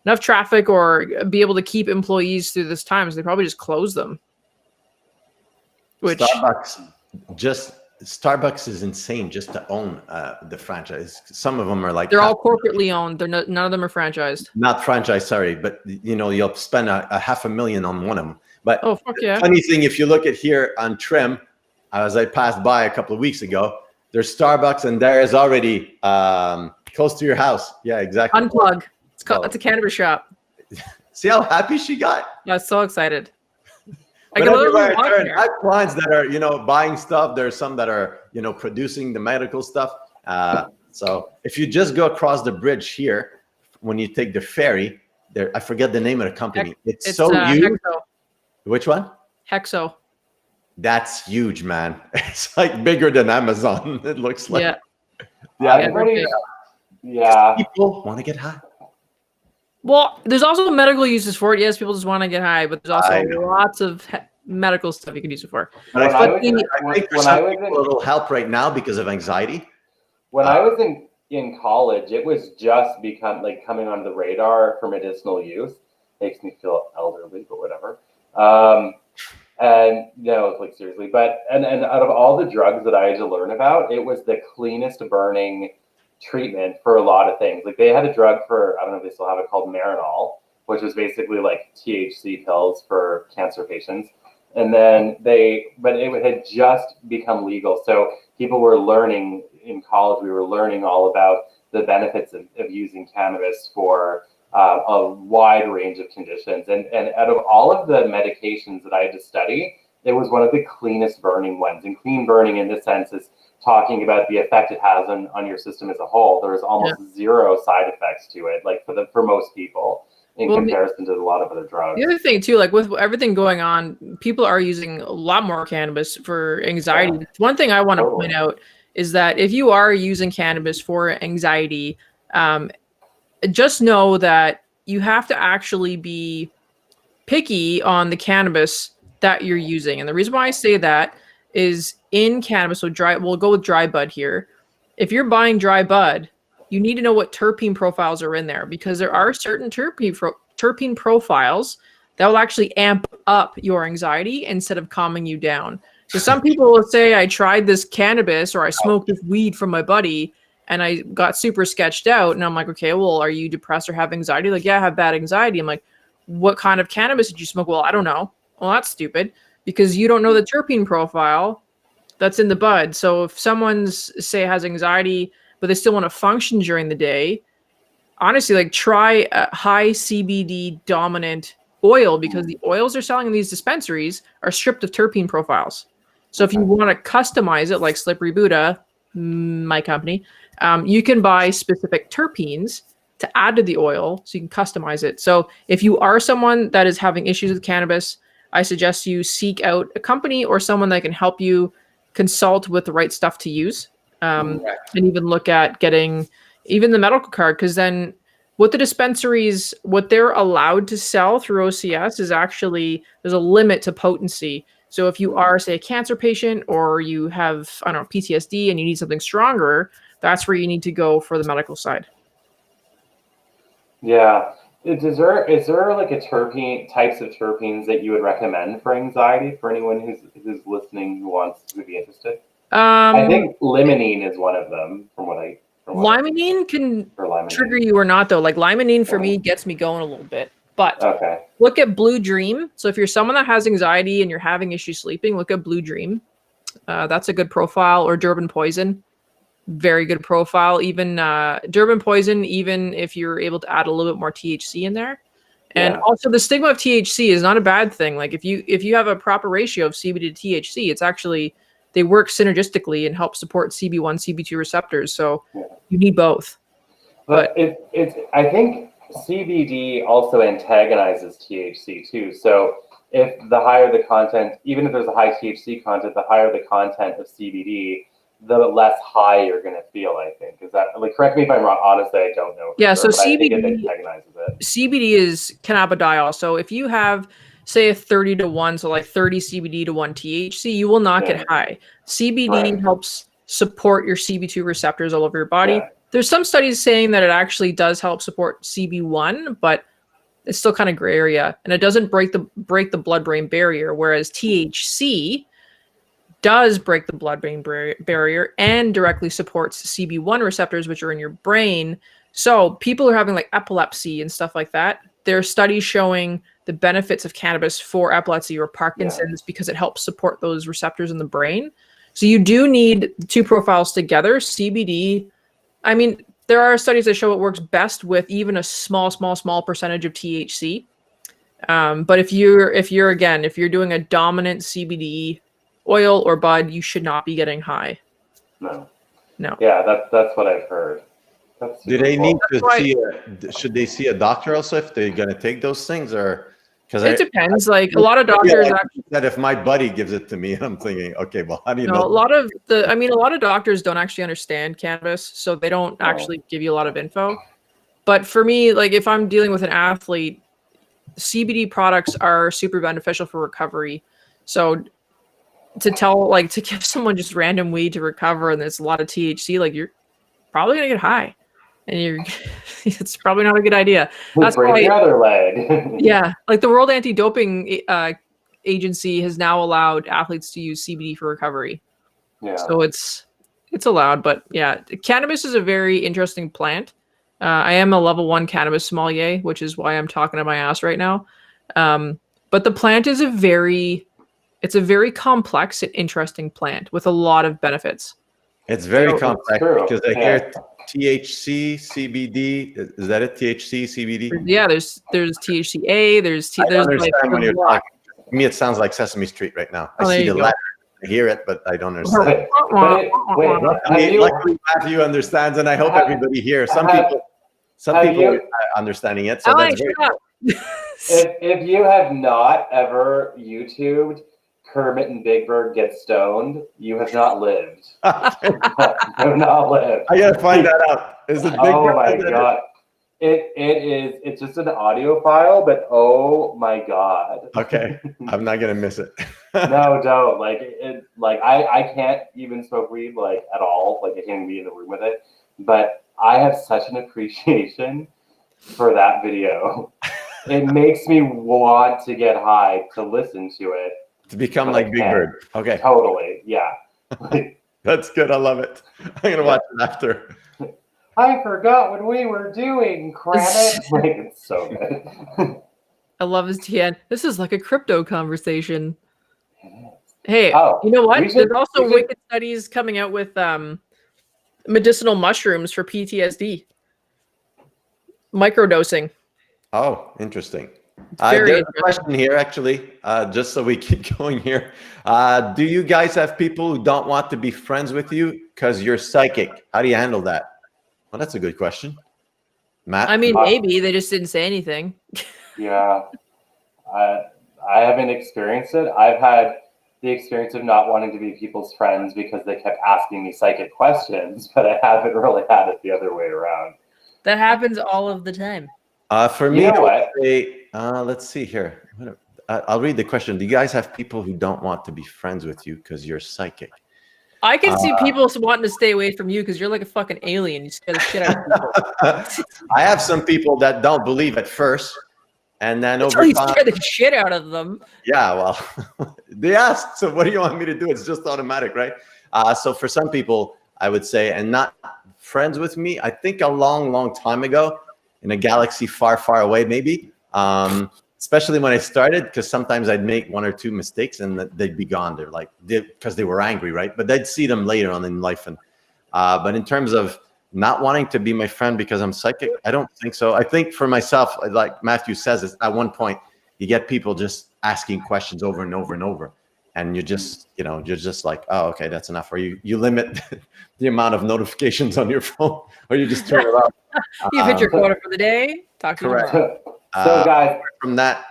enough traffic or be able to keep employees through this time. So they probably just close them. Which Starbucks is insane just to own the franchise. Some of them are like, they're all corporately owned. None of them are franchised. Not franchised, sorry, but you know, you'll spend a $500,000 on one of them. But oh, fuck yeah. Funny thing, if you look at here on Trim, as I passed by a couple of weeks ago, there's Starbucks and there is already close to your house. Yeah, exactly. Unplug. It's a cannabis shop. See how happy she got? I was so excited. I have clients that are, you know, buying stuff. There's some that are, you know, producing the medical stuff. So if you just go across the bridge here, when you take the ferry, there, I forget the name of the company. It's so huge. Hexo. Which one? Hexo. That's huge, man. It's like bigger than Amazon. It looks like. Yeah. People want to get high. Well, there's also medical uses for it. Yes, people just want to get high, but there's also lots of medical stuff you can use it for. But I think for some people it'll help right now because of anxiety. When I was in college, it was just coming onto the radar for medicinal use. Makes me feel elderly, but whatever. And no, like seriously, but and out of all the drugs that I had to learn about, it was the cleanest burning treatment for a lot of things. Like they had a drug for, I don't know if they still have it, called Marinol, which was basically like THC pills for cancer patients. And then but it had just become legal. So people were learning in college, we were learning all about the benefits of using cannabis for a wide range of conditions. And out of all of the medications that I had to study, it was one of the cleanest burning ones. And clean burning in this sense is talking about the effect it has on your system as a whole. There was almost zero side effects to it, like for most people, in comparison to a lot of other drugs. The other thing too, like with everything going on, people are using a lot more cannabis for anxiety. One thing I want to point out is that if you are using cannabis for anxiety, just know that you have to actually be picky on the cannabis that you're using. And the reason why I say that is in cannabis. So we'll go with dry bud here. If you're buying dry bud, you need to know what terpene profiles are in there, because there are certain terpene profiles that will actually amp up your anxiety instead of calming you down. So some people will say, I tried this cannabis or I smoked this weed from my buddy and I got super sketched out. And I'm like, okay, well, are you depressed or have anxiety? Like, yeah, I have bad anxiety. I'm like, what kind of cannabis did you smoke? Well, I don't know. Well, that's stupid, because you don't know the terpene profile that's in the bud. So if someone's, say, has anxiety, but they still want to function during the day, honestly, like, try a high CBD dominant oil, because the oils they're selling in these dispensaries are stripped of terpene profiles. So if you want to customize it, like Slippery Buddha, my company, you can buy specific terpenes to add to the oil, so you can customize it. So if you are someone that is having issues with cannabis, I suggest you seek out a company or someone that can help you consult with the right stuff to use, and even look at getting even the medical card, because then what the dispensaries, what they're allowed to sell through OCS is actually, there's a limit to potency. So if you are, say, a cancer patient, or you have, I don't know, PTSD and you need something stronger, that's where you need to go for the medical side. Yeah. Is there like a types of terpenes that you would recommend for anxiety for anyone who's listening who wants to be interested? I think limonene is one of them, limonene can trigger you or not, though. Like, limonene for me gets me going a little bit. But look at Blue Dream. So if you're someone that has anxiety and you're having issues sleeping, look at Blue Dream. That's a good profile. Or Durban Poison. Very good profile. Even Durban Poison, even if you're able to add a little bit more THC in there. And also, the stigma of THC is not a bad thing. Like, if you have a proper ratio of CBD to THC, it's actually, they work synergistically and help support CB1, CB2 receptors. So you need both. But I think CBD also antagonizes THC too. So if the higher the content, even if there's a high THC content, the higher the content of CBD, the less high you're going to feel, I think. Is that, like, correct me if I'm wrong, honestly, I don't know. Yeah, so CBD, I think it antagonizes it. CBD is cannabidiol. So if you have, say, a 30 to 1, so like 30 CBD to 1 THC, you will not get high. CBD helps support your CB2 receptors all over your body. There's some studies saying that it actually does help support CB1, but it's still kind of gray area, and it doesn't break the blood-brain barrier, whereas THC does break the blood-brain barrier and directly supports CB1 receptors, which are in your brain. So people are having like epilepsy and stuff like that. There are studies showing the benefits of cannabis for epilepsy or Parkinson's because it helps support those receptors in the brain. So you do need the two profiles together. CBD, I mean, there are studies that show it works best with even a small percentage of THC. But if you're doing a dominant CBD oil or bud, you should not be getting high. No. Yeah, that's what I've heard. Do they need to should they see a doctor also if they're going to take those things, or? Because it depends. Like, a lot of doctors actually, that if my buddy gives it to me, I'm thinking, okay, well, how do you know? A lot of doctors don't actually understand cannabis, so they don't actually give you a lot of info. But for me, like, if I'm dealing with an athlete, CBD products are super beneficial for recovery. So to give someone just random weed to recover and there's a lot of THC, like, you're probably gonna get high, and it's probably not a good idea. That's why your other leg. Yeah, like the World Anti-Doping Agency has now allowed athletes to use CBD for recovery. Yeah. So it's allowed, but yeah, cannabis is a very interesting plant. I am a level 1 cannabis sommelier, which is why I'm talking to my ass right now. But the plant is a very complex and interesting plant with a lot of benefits. It's very complex because I hear THC, CBD. Is that it? THC, CBD? Yeah, there's THCA. I understand when you're talking. To me, it sounds like Sesame Street right now. I see the letter. I hear it, but I don't understand. Luckily, Matthew understands, and I hope everybody here. Some people are understanding it. So that's great. If you have not ever YouTubed Kermit and Big Bird get stoned, you have not lived. You have not lived. I gotta find that out. Is it Big Bird? Oh my god. It is. It's just an audio file, but oh my god. Okay, I'm not gonna miss it. No, don't. Like I can't even smoke weed like at all. Like I can't even be in the room with it. But I have such an appreciation for that video. It makes me want to get high to listen to it. To become But like I Big can't. Bird. Okay, Totally. Yeah. Like, that's good. I love it. I'm gonna watch it after. I forgot what we were doing, credit. Like it's so good. I love his TN. This is like a crypto conversation. Hey, Oh, you know what? we should- There's also we should- wicked studies coming out with medicinal mushrooms for PTSD. Microdosing. Oh, interesting. Very There's a interesting. question here, actually, just so we keep going here. Do you guys have people who don't want to be friends with you because you're psychic? How do you handle that? Well, that's a good question. Matt? I mean, maybe they just didn't say anything. Yeah. I haven't experienced it. I've had the experience of not wanting to be people's friends because they kept asking me psychic questions, but I haven't really had it the other way around. That happens all of the time. For me, You know I what? would say, let's see here. I'll read the question. Do you guys have people who don't want to be friends with you because you're psychic? I can see people wanting to stay away from you because you're like a fucking alien. You scare the shit out of people. I have some people that don't believe at first, and then Until over you time, scare the shit out of them. yeah, well, they asked, so what do you want me to do? It's just automatic, right? So for some people, I would say, and not friends with me, I think a long, long time ago in a galaxy far, far away, maybe, especially when I started, because sometimes I'd make one or two mistakes and they'd be gone. They're like, because they were angry, right? But they'd see them later on in life. And but in terms of not wanting to be my friend because I'm psychic, I don't think so. I think for myself, like Matthew says, is at one point you get people just asking questions over and over and over, and you're just like, oh, okay, that's enough. Or you limit the amount of notifications on your phone, or you just turn it off. You've hit your quota for the day. Talk to you Correct. tomorrow. So guys, From that,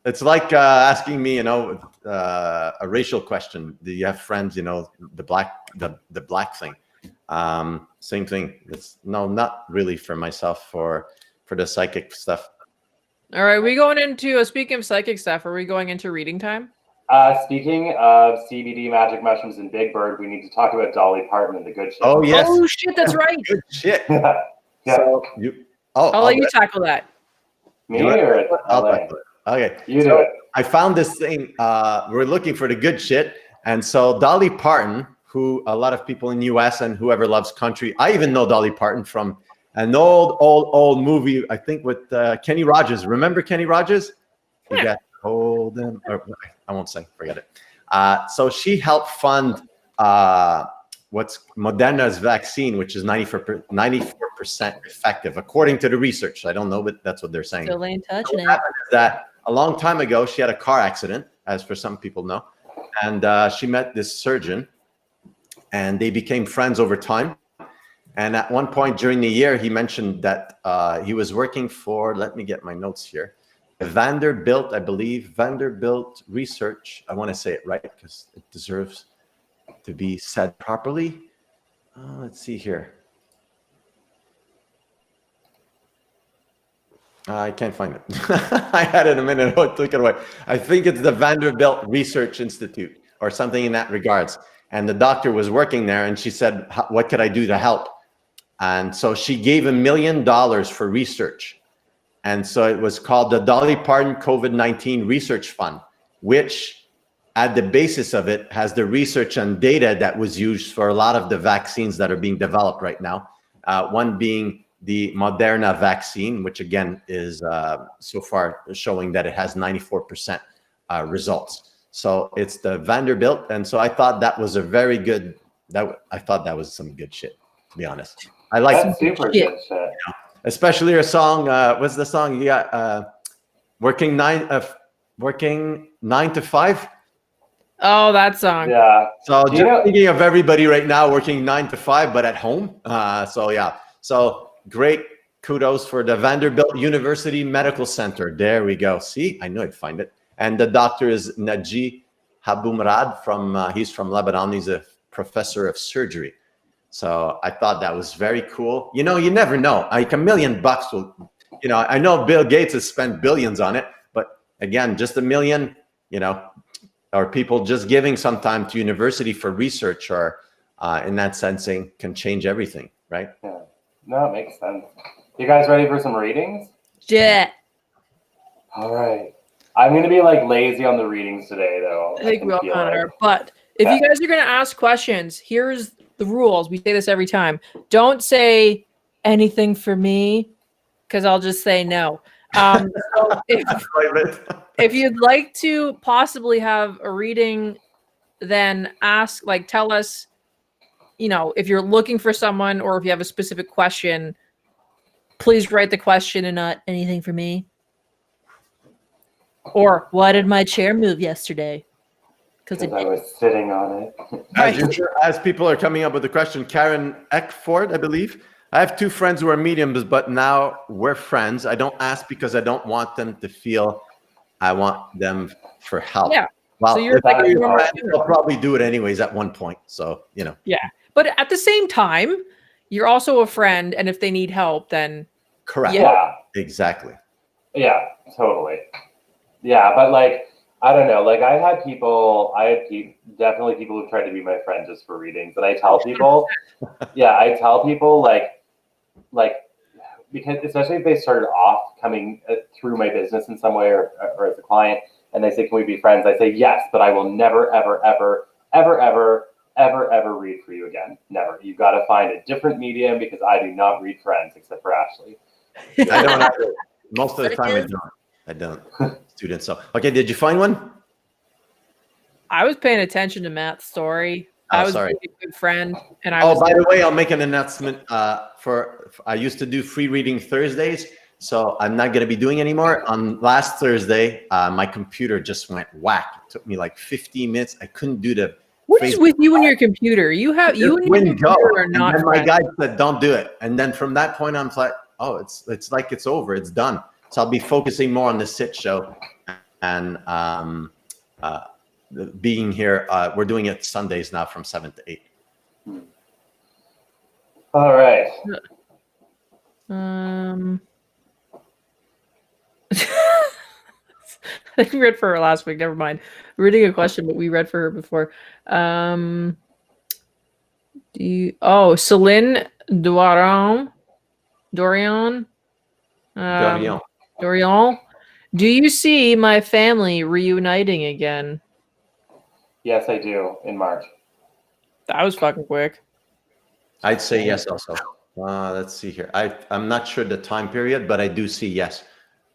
it's like asking me, a racial question. Do you have friends? The black thing. Same thing. It's no, not really for myself. For the psychic stuff. All right, we going into speaking of psychic stuff. Are we going into reading time? speaking of CBD, magic mushrooms, and Big Bird, we need to talk about Dolly Parton and the good shit. Oh yes. Oh shit, that's right. Good shit. Yeah. So you. Oh, I'll let you tackle that. Me or I'll Elaine? tackle it. Okay. You do So it. I found this thing. We're looking for the good shit, and so Dolly Parton, who a lot of people in the U.S. and whoever loves country, I even know Dolly Parton from an old movie. I think with Kenny Rogers. Remember Kenny Rogers? Yeah. You got Golden. Or, I won't say. Forget it. So she helped fund what's Moderna's vaccine, which is 94% effective, according to the research. I don't know, but that's what they're saying. Still ain't touching What it. happened is that a long time ago, she had a car accident, as for some people know, and she met this surgeon, and they became friends over time. And at one point during the year, he mentioned that he was working for, let me get my notes here, Vanderbilt, I believe, Vanderbilt Research. I want to say it right because it deserves to be said properly. Let's see here. I can't find it. I had it a minute ago, took it away. I think it's the Vanderbilt Research Institute or something in that regards. And the doctor was working there and she said, what could I do to help? And so she gave $1 million for research. And so it was called the Dolly Parton COVID-19 Research Fund, which at the basis of it has the research and data that was used for a lot of the vaccines that are being developed right now. One being the Moderna vaccine, which again is so far showing that it has 94% results. So it's the Vanderbilt. And so I thought that was a very good, I thought that was some good shit, to be honest. I like That's super good shit. especially her song. What's the song you got? Working 9 to 5. Oh, that song. Yeah. So just thinking of everybody right now working 9 to 5, but at home. So yeah. So great. Kudos for the Vanderbilt University Medical Center. There we go. See, I knew I'd find it. And the doctor is Naji Haboumrad from. He's from Lebanon. He's a professor of surgery. So I thought that was very cool. You never know. Like $1 million will, I know Bill Gates has spent billions on it, but again, just $1 million, or people just giving some time to university for research or in that sensing can change everything, right? Yeah. No, it makes sense. You guys ready for some readings? Yeah. All right. I'm going to be like lazy on the readings today, though. I think can we all feel kind of it. are. But if you guys are going to ask questions, here's the rules. We say this every time. Don't say anything for me, because I'll just say no. So if you'd like to possibly have a reading, then ask, like, tell us, if you're looking for someone or if you have a specific question, please write the question and not anything for me. Or why did my chair move yesterday? Because I was sitting on it. As people are coming up with the question, Karen Eckford, I believe. I have two friends who are mediums, but now we're friends. I don't ask because I don't want them to feel I want them for help. Yeah. Well, So you're if like, they'll probably do it anyways at one point. So, Yeah. But at the same time, you're also a friend. And if they need help, then. Correct. Yeah. Exactly. Yeah, totally. Yeah, but like, I don't know. Like, definitely people who tried to be my friend just for readings. And I tell people, like, because especially if they started off coming through my business in some way or as a client, and they say, "Can we be friends?" I say, "Yes, but I will never, ever, ever, ever, ever, ever, ever read for you again. Never. You've got to find a different medium because I do not read friends except for Ashley." I don't have to. Most of the time, I don't. Students. So, okay, did you find one? I was paying attention to Matt's story. I was sorry. a good friend, and by the way, I'll make an announcement. I used to do free reading Thursdays, so I'm not going to be doing anymore. On last Thursday, my computer just went whack. It took me like 15 minutes. I couldn't do the. What is with you and your computer? You and your computer are not. And then my guy said, "Don't do it." And then from that point on, I'm like, "Oh, it's like it's over. It's done." So I'll be focusing more on the Sitch show and being here. We're doing it Sundays now from 7 to 8. All right. I think we read for her last week. Never mind. We're reading a question, but we read for her before. Celine Dorian. Dorian. Do you see my family reuniting again? Yes, I do, in March. That was fucking quick. I'd say yes also. Let's see here. I'm not sure the time period, but I do see yes.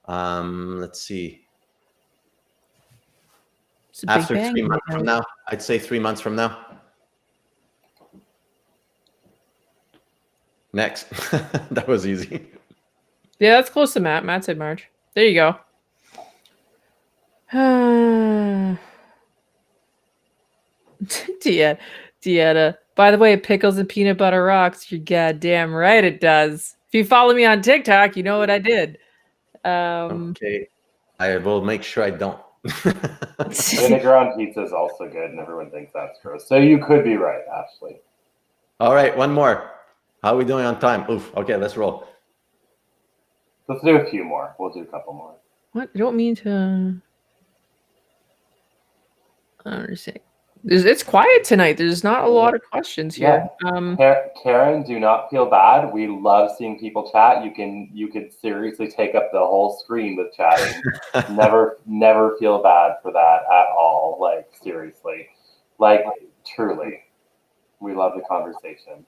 Let's see. After 3 months from now, I'd say 3 months from now. Next. That was easy. Yeah, that's close to Matt. Matt said March. There you go. Deanna. By the way, pickles and peanut butter rocks. You're goddamn right it does. If you follow me on TikTok, you know what I did. Okay. I will make sure I don't. Vinegar on pizza is also good, and everyone thinks that's gross. So you could be right, Ashley. All right, one more. How are we doing on time? Oof. Okay, let's roll. Let's do a few more. We'll do a couple more. What? I don't mean to. I don't understand. It's quiet tonight. There's not a lot of questions here. Yeah. Karen, do not feel bad. We love seeing people chat. You could seriously take up the whole screen with chatting. never feel bad for that at all. Like, seriously. Like, truly. We love the conversation.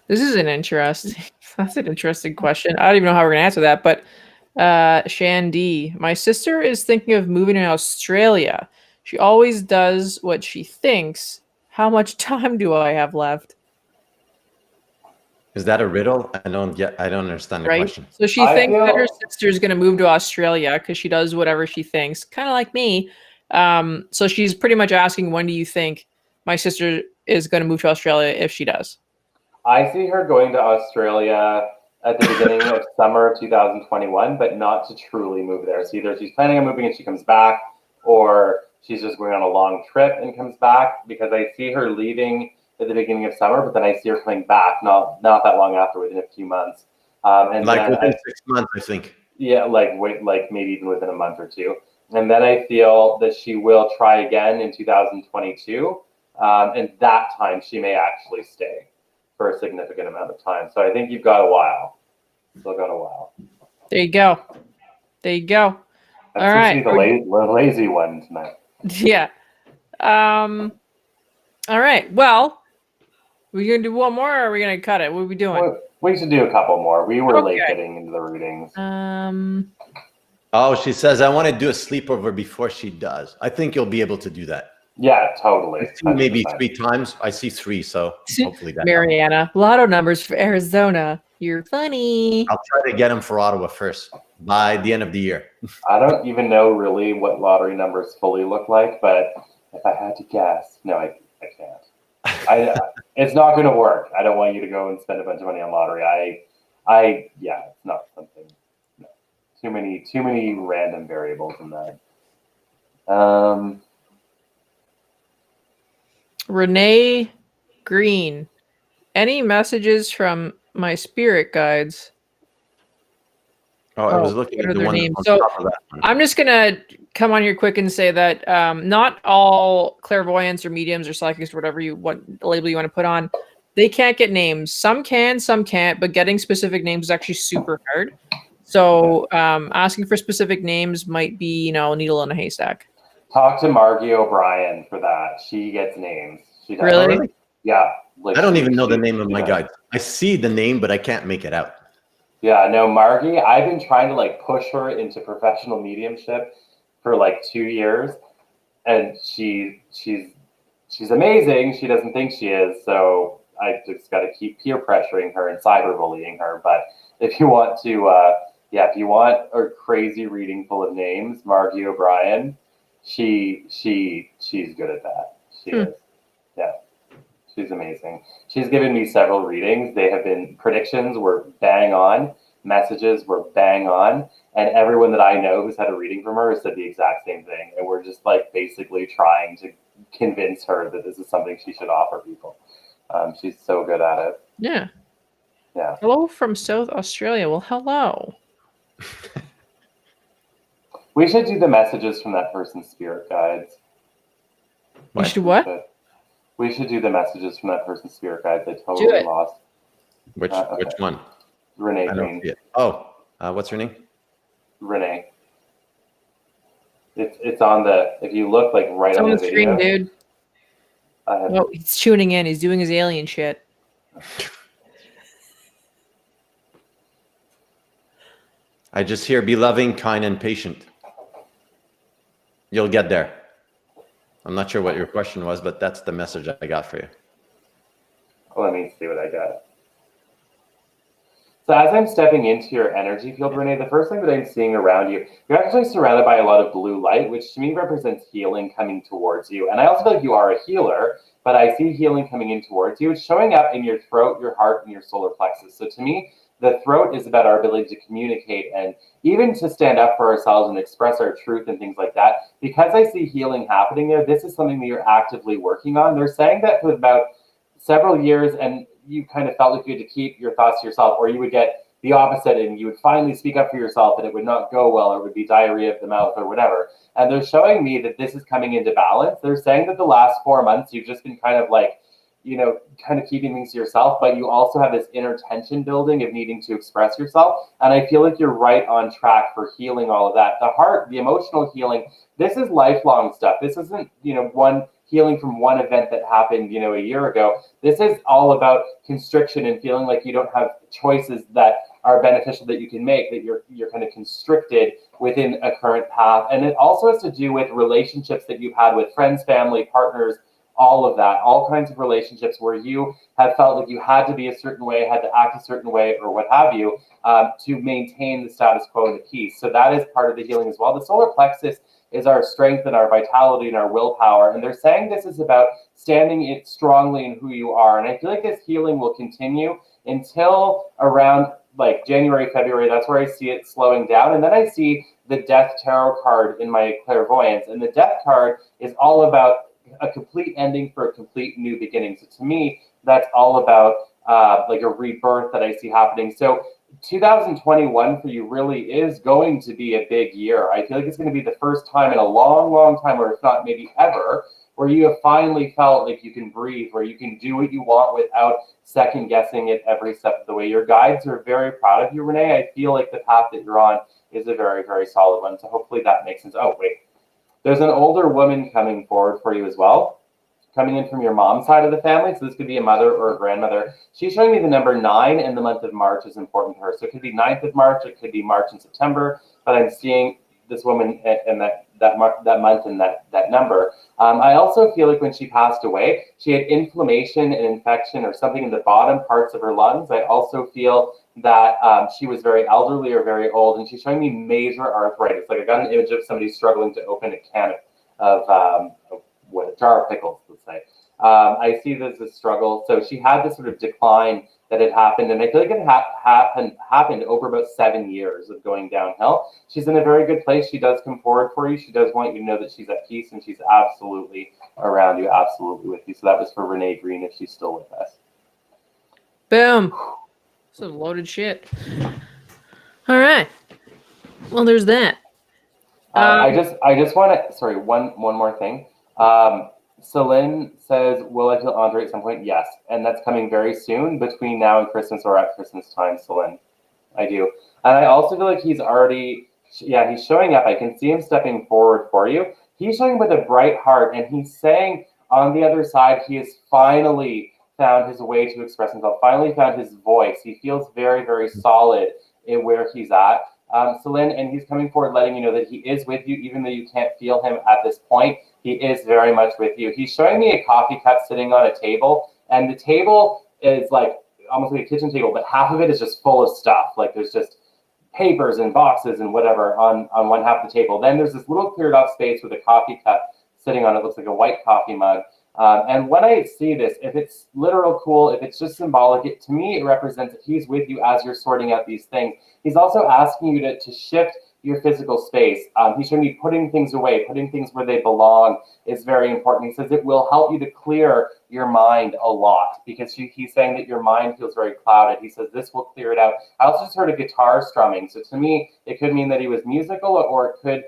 This is an interesting. That's an interesting question. I don't even know how we're gonna answer that, but Shandy, my sister is thinking of moving to Australia. She always does what she thinks. How much time do I have left? Is that a riddle? I don't understand the question. So she thinks that her sister is going to move to Australia because she does whatever she thinks, kind of like me. So she's pretty much asking, when do you think my sister is going to move to Australia if she does? I see her going to Australia at the beginning of summer of 2021, but not to truly move there. So either she's planning on moving and she comes back, or she's just going on a long trip and comes back, because I see her leaving at the beginning of summer, but then I see her coming back not that long after, within a few months. And like within 6 months, I think. Yeah, like maybe even within a month or two. And then I feel that she will try again in 2022. And that time she may actually stay for a significant amount of time. So I think you've got a while. Still got a while. There you go. There you go. That All seems right. to be the lazy one tonight. Yeah. All right. Well, we gonna do one more, or are we gonna cut it? What are we doing? We should do a couple more. We were late Okay. getting into the readings. Oh, she says, I want to do a sleepover before she does. I think you'll be able to do that. Yeah, totally. I see maybe 3 times. I see 3, so hopefully that. Mariana, lotto numbers for Arizona. You're funny. I'll try to get them for Ottawa first by the end of the year. I don't even know really what lottery numbers fully look like, but if I had to guess, no, I can't. It's not going to work. I don't want you to go and spend a bunch of money on lottery. Yeah, it's not something. No. Too many random variables in that. Renee Green. Any messages from my spirit guides? Oh, I was looking what at are the their one names? on So top of that one. I'm just gonna come on here quick and say that not all clairvoyants or mediums or psychics or whatever label you want to put on, they can't get names. Some can, some can't, but getting specific names is actually super hard. So asking for specific names might be, needle in a haystack. Talk to Margie O'Brien for that. She gets names. She does. Really? Really? Yeah. I don't even know the name of my guide. I see the name, but I can't make it out. Yeah, no, Margie, I've been trying to push her into professional mediumship for 2 years, and she's amazing. She doesn't think she is, so I just got to keep peer pressuring her and cyberbullying her. But if you want to, if you want a crazy reading full of names, Margie O'Brien, she's good at that. She is, yeah. She's amazing. She's given me several readings. They have been predictions were bang on, messages were bang on, and everyone that I know who's had a reading from her has said the exact same thing. And we're just basically trying to convince her that this is something she should offer people. She's so good at it. Yeah. Yeah. Hello from South Australia. Well, hello. We should do the messages from that person's spirit guides. You should what? We should do the messages from that person's spirit guides. I totally lost. Which one? Renee I Green. don't see it. Oh, what's her name? Renee. It's on the. If you look right it's on the screen, video, dude. Oh, he's tuning in. He's doing his alien shit. I just hear be loving, kind, and patient. You'll get there. I'm not sure what your question was, but that's the message I got for you. Let me see what I got. So as I'm stepping into your energy field, Renee, the first thing that I'm seeing around you, you're actually surrounded by a lot of blue light, which to me represents healing coming towards you. And I also feel like you are a healer, but I see healing coming in towards you. It's showing up in your throat, your heart, and your solar plexus. So to me, the throat is about our ability to communicate and even to stand up for ourselves and express our truth and things like that. Because I see healing happening there, this is something that you're actively working on. They're saying that for about several years, and you kind of felt like you had to keep your thoughts to yourself, or you would get the opposite and you would finally speak up for yourself and it would not go well, or it would be diarrhea of the mouth or whatever. And they're showing me that this is coming into balance. They're saying that the last 4 months, you've just been kind of keeping things to yourself, but you also have this inner tension building of needing to express yourself. And I feel like you're right on track for healing all of that. The heart, the emotional healing, this is lifelong stuff. This isn't, one healing from one event that happened, a year ago. This is all about constriction and feeling like you don't have choices that are beneficial that you can make, that you're kind of constricted within a current path. And it also has to do with relationships that you've had with friends, family, partners, all of that, all kinds of relationships where you have felt like you had to be a certain way, had to act a certain way, or what have you, to maintain the status quo and the peace. So that is part of the healing as well. The solar plexus is our strength and our vitality and our willpower. And they're saying this is about standing it strongly in who you are. And I feel like this healing will continue until around January, February. That's where I see it slowing down. And then I see the Death Tarot card in my clairvoyance. And the Death card is all about a complete ending for a complete new beginning. So to me, that's all about a rebirth that I see happening. So 2021 for you really is going to be a big year. I feel like it's going to be the first time in a long, long time, or if not maybe ever, where you have finally felt like you can breathe, where you can do what you want without second guessing it every step of the way. Your guides are very proud of you, Renee. I feel like the path that you're on is a very, very solid one. So hopefully that makes sense. Oh, wait. There's an older woman coming forward for you as well, coming in from your mom's side of the family. So this could be a mother or a grandmother. She's showing me the number 9, and the month of March is important to her. So it could be 9th of March, it could be March and September, but I'm seeing this woman and that month and that number. I also feel like when she passed away, she had inflammation and infection or something in the bottom parts of her lungs. I also feel that she was very elderly or very old, and she's showing me major arthritis. Like I got an image of somebody struggling to open a can of a jar of pickles, let's say. I see this as a struggle. So she had this sort of decline that had happened, and I feel like it happened over about 7 years of going downhill. She's in a very good place. She does come forward for you. She does want you to know that she's at peace, and she's absolutely around you, absolutely with you. So that was for Renee Green, if she's still with us. Boom. Some loaded shit. All right. Well, there's that. I just want to, sorry, one more thing. Celine says, will I feel Andre at some point? Yes. And that's coming very soon, between now and Christmas or at Christmas time, Celine. I do. And I also feel like he's already, he's showing up. I can see him stepping forward for you. He's showing with a bright heart, and he's saying on the other side, he has finally found his way to express himself, finally found his voice. He feels very, very solid in where he's at. Celine, and he's coming forward letting you know that he is with you, even though you can't feel him at this point. He is very much with you. He's showing me a coffee cup sitting on a table, and the table is like almost like a kitchen table, but half of it is just full of stuff. Like there's just papers and boxes and whatever on one half of the table. Then there's this little cleared off space with a coffee cup sitting on it. Looks like a white coffee mug. And when I see this, if it's literal cool, if it's just symbolic, to me, it represents that he's with you as you're sorting out these things. He's also asking you to shift your physical space. He's showing you putting things away, putting things where they belong is very important. He says it will help you to clear your mind a lot, because he's saying that your mind feels very clouded. He says this will clear it out. I also just heard a guitar strumming. So to me, it could mean that he was musical, or it could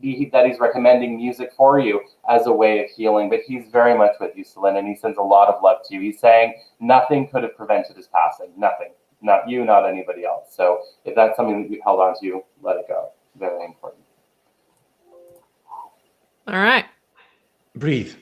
be that he's recommending music for you as a way of healing. But he's very much with you, Celine, and he sends a lot of love to you. He's saying nothing could have prevented his passing. Nothing. Not you, not anybody else. So if that's something that you held on to, let it go. Very important. All right. Breathe.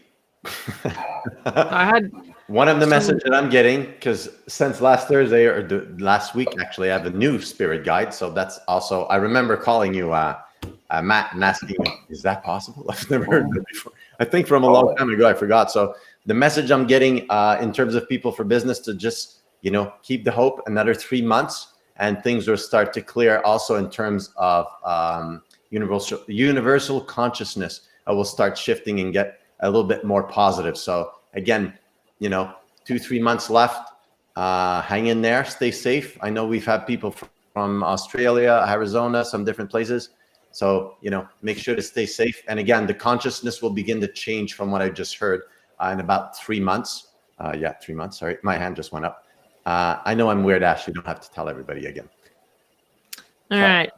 I had one of the messages that I'm getting, because since last Thursday or last week, actually, I have a new spirit guide. So that's also, I remember calling you, Matt, and asking you, is that possible? I've never heard that before. I think from a long time ago, I forgot. So the message I'm getting in terms of people for business to just, keep the hope, another 3 months, and things will start to clear. Also in terms of universal consciousness, will start shifting and get a little bit more positive. So again, 2-3 months left. Hang in there, stay safe. I know we've had people from Australia, Arizona, some different places. So, make sure to stay safe. And again, the consciousness will begin to change from what I just heard in about 3 months. 3 months. Sorry, my hand just went up. I know I'm weird, Ash. You don't have to tell everybody again. All right.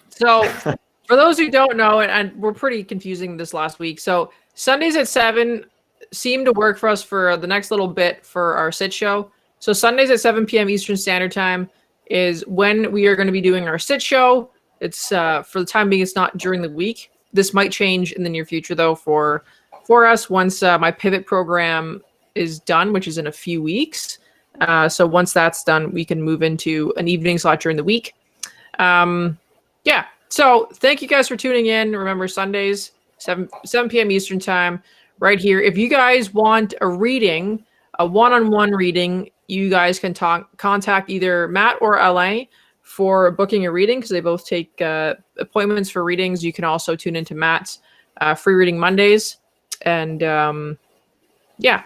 So for those who don't know, and we're pretty confusing this last week. So Sundays at 7 seem to work for us for the next little bit for our Sitch show. So Sundays at 7 p.m. Eastern Standard Time is when we are going to be doing our Sitch show. It's for the time being, it's not during the week. This might change in the near future, though, for us once my pivot program is done, which is in a few weeks. So once that's done, we can move into an evening slot during the week. So thank you guys for tuning in. Remember, Sundays, 7 p.m. Eastern Time, right here. If you guys want a reading, a one-on-one reading, you guys can contact either Matt or Alain for booking a reading, because they both take appointments for readings. You can also tune into Matt's free reading Mondays. And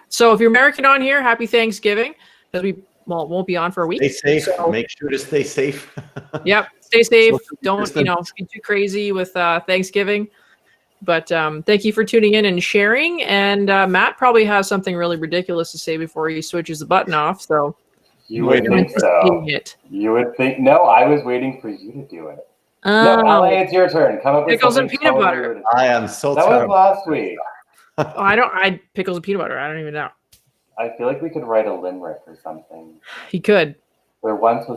so if you're American on here, happy Thanksgiving. Because we won't be on for a week. Stay safe. So, make sure to stay safe. Yep, stay safe. Don't get too crazy with Thanksgiving. But thank you for tuning in and sharing. And Matt probably has something really ridiculous to say before he switches the button off. So You would Wait, think so. Anticipating it. You would think. No, I was waiting for you to do it. No, Oh, LA, it's your turn. Come up with Pickles and something peanut totally butter. ridiculous. I am so That was terrible. last week. I pickles and peanut butter. I don't even know. I feel like we could write a limerick or something. He could. There once was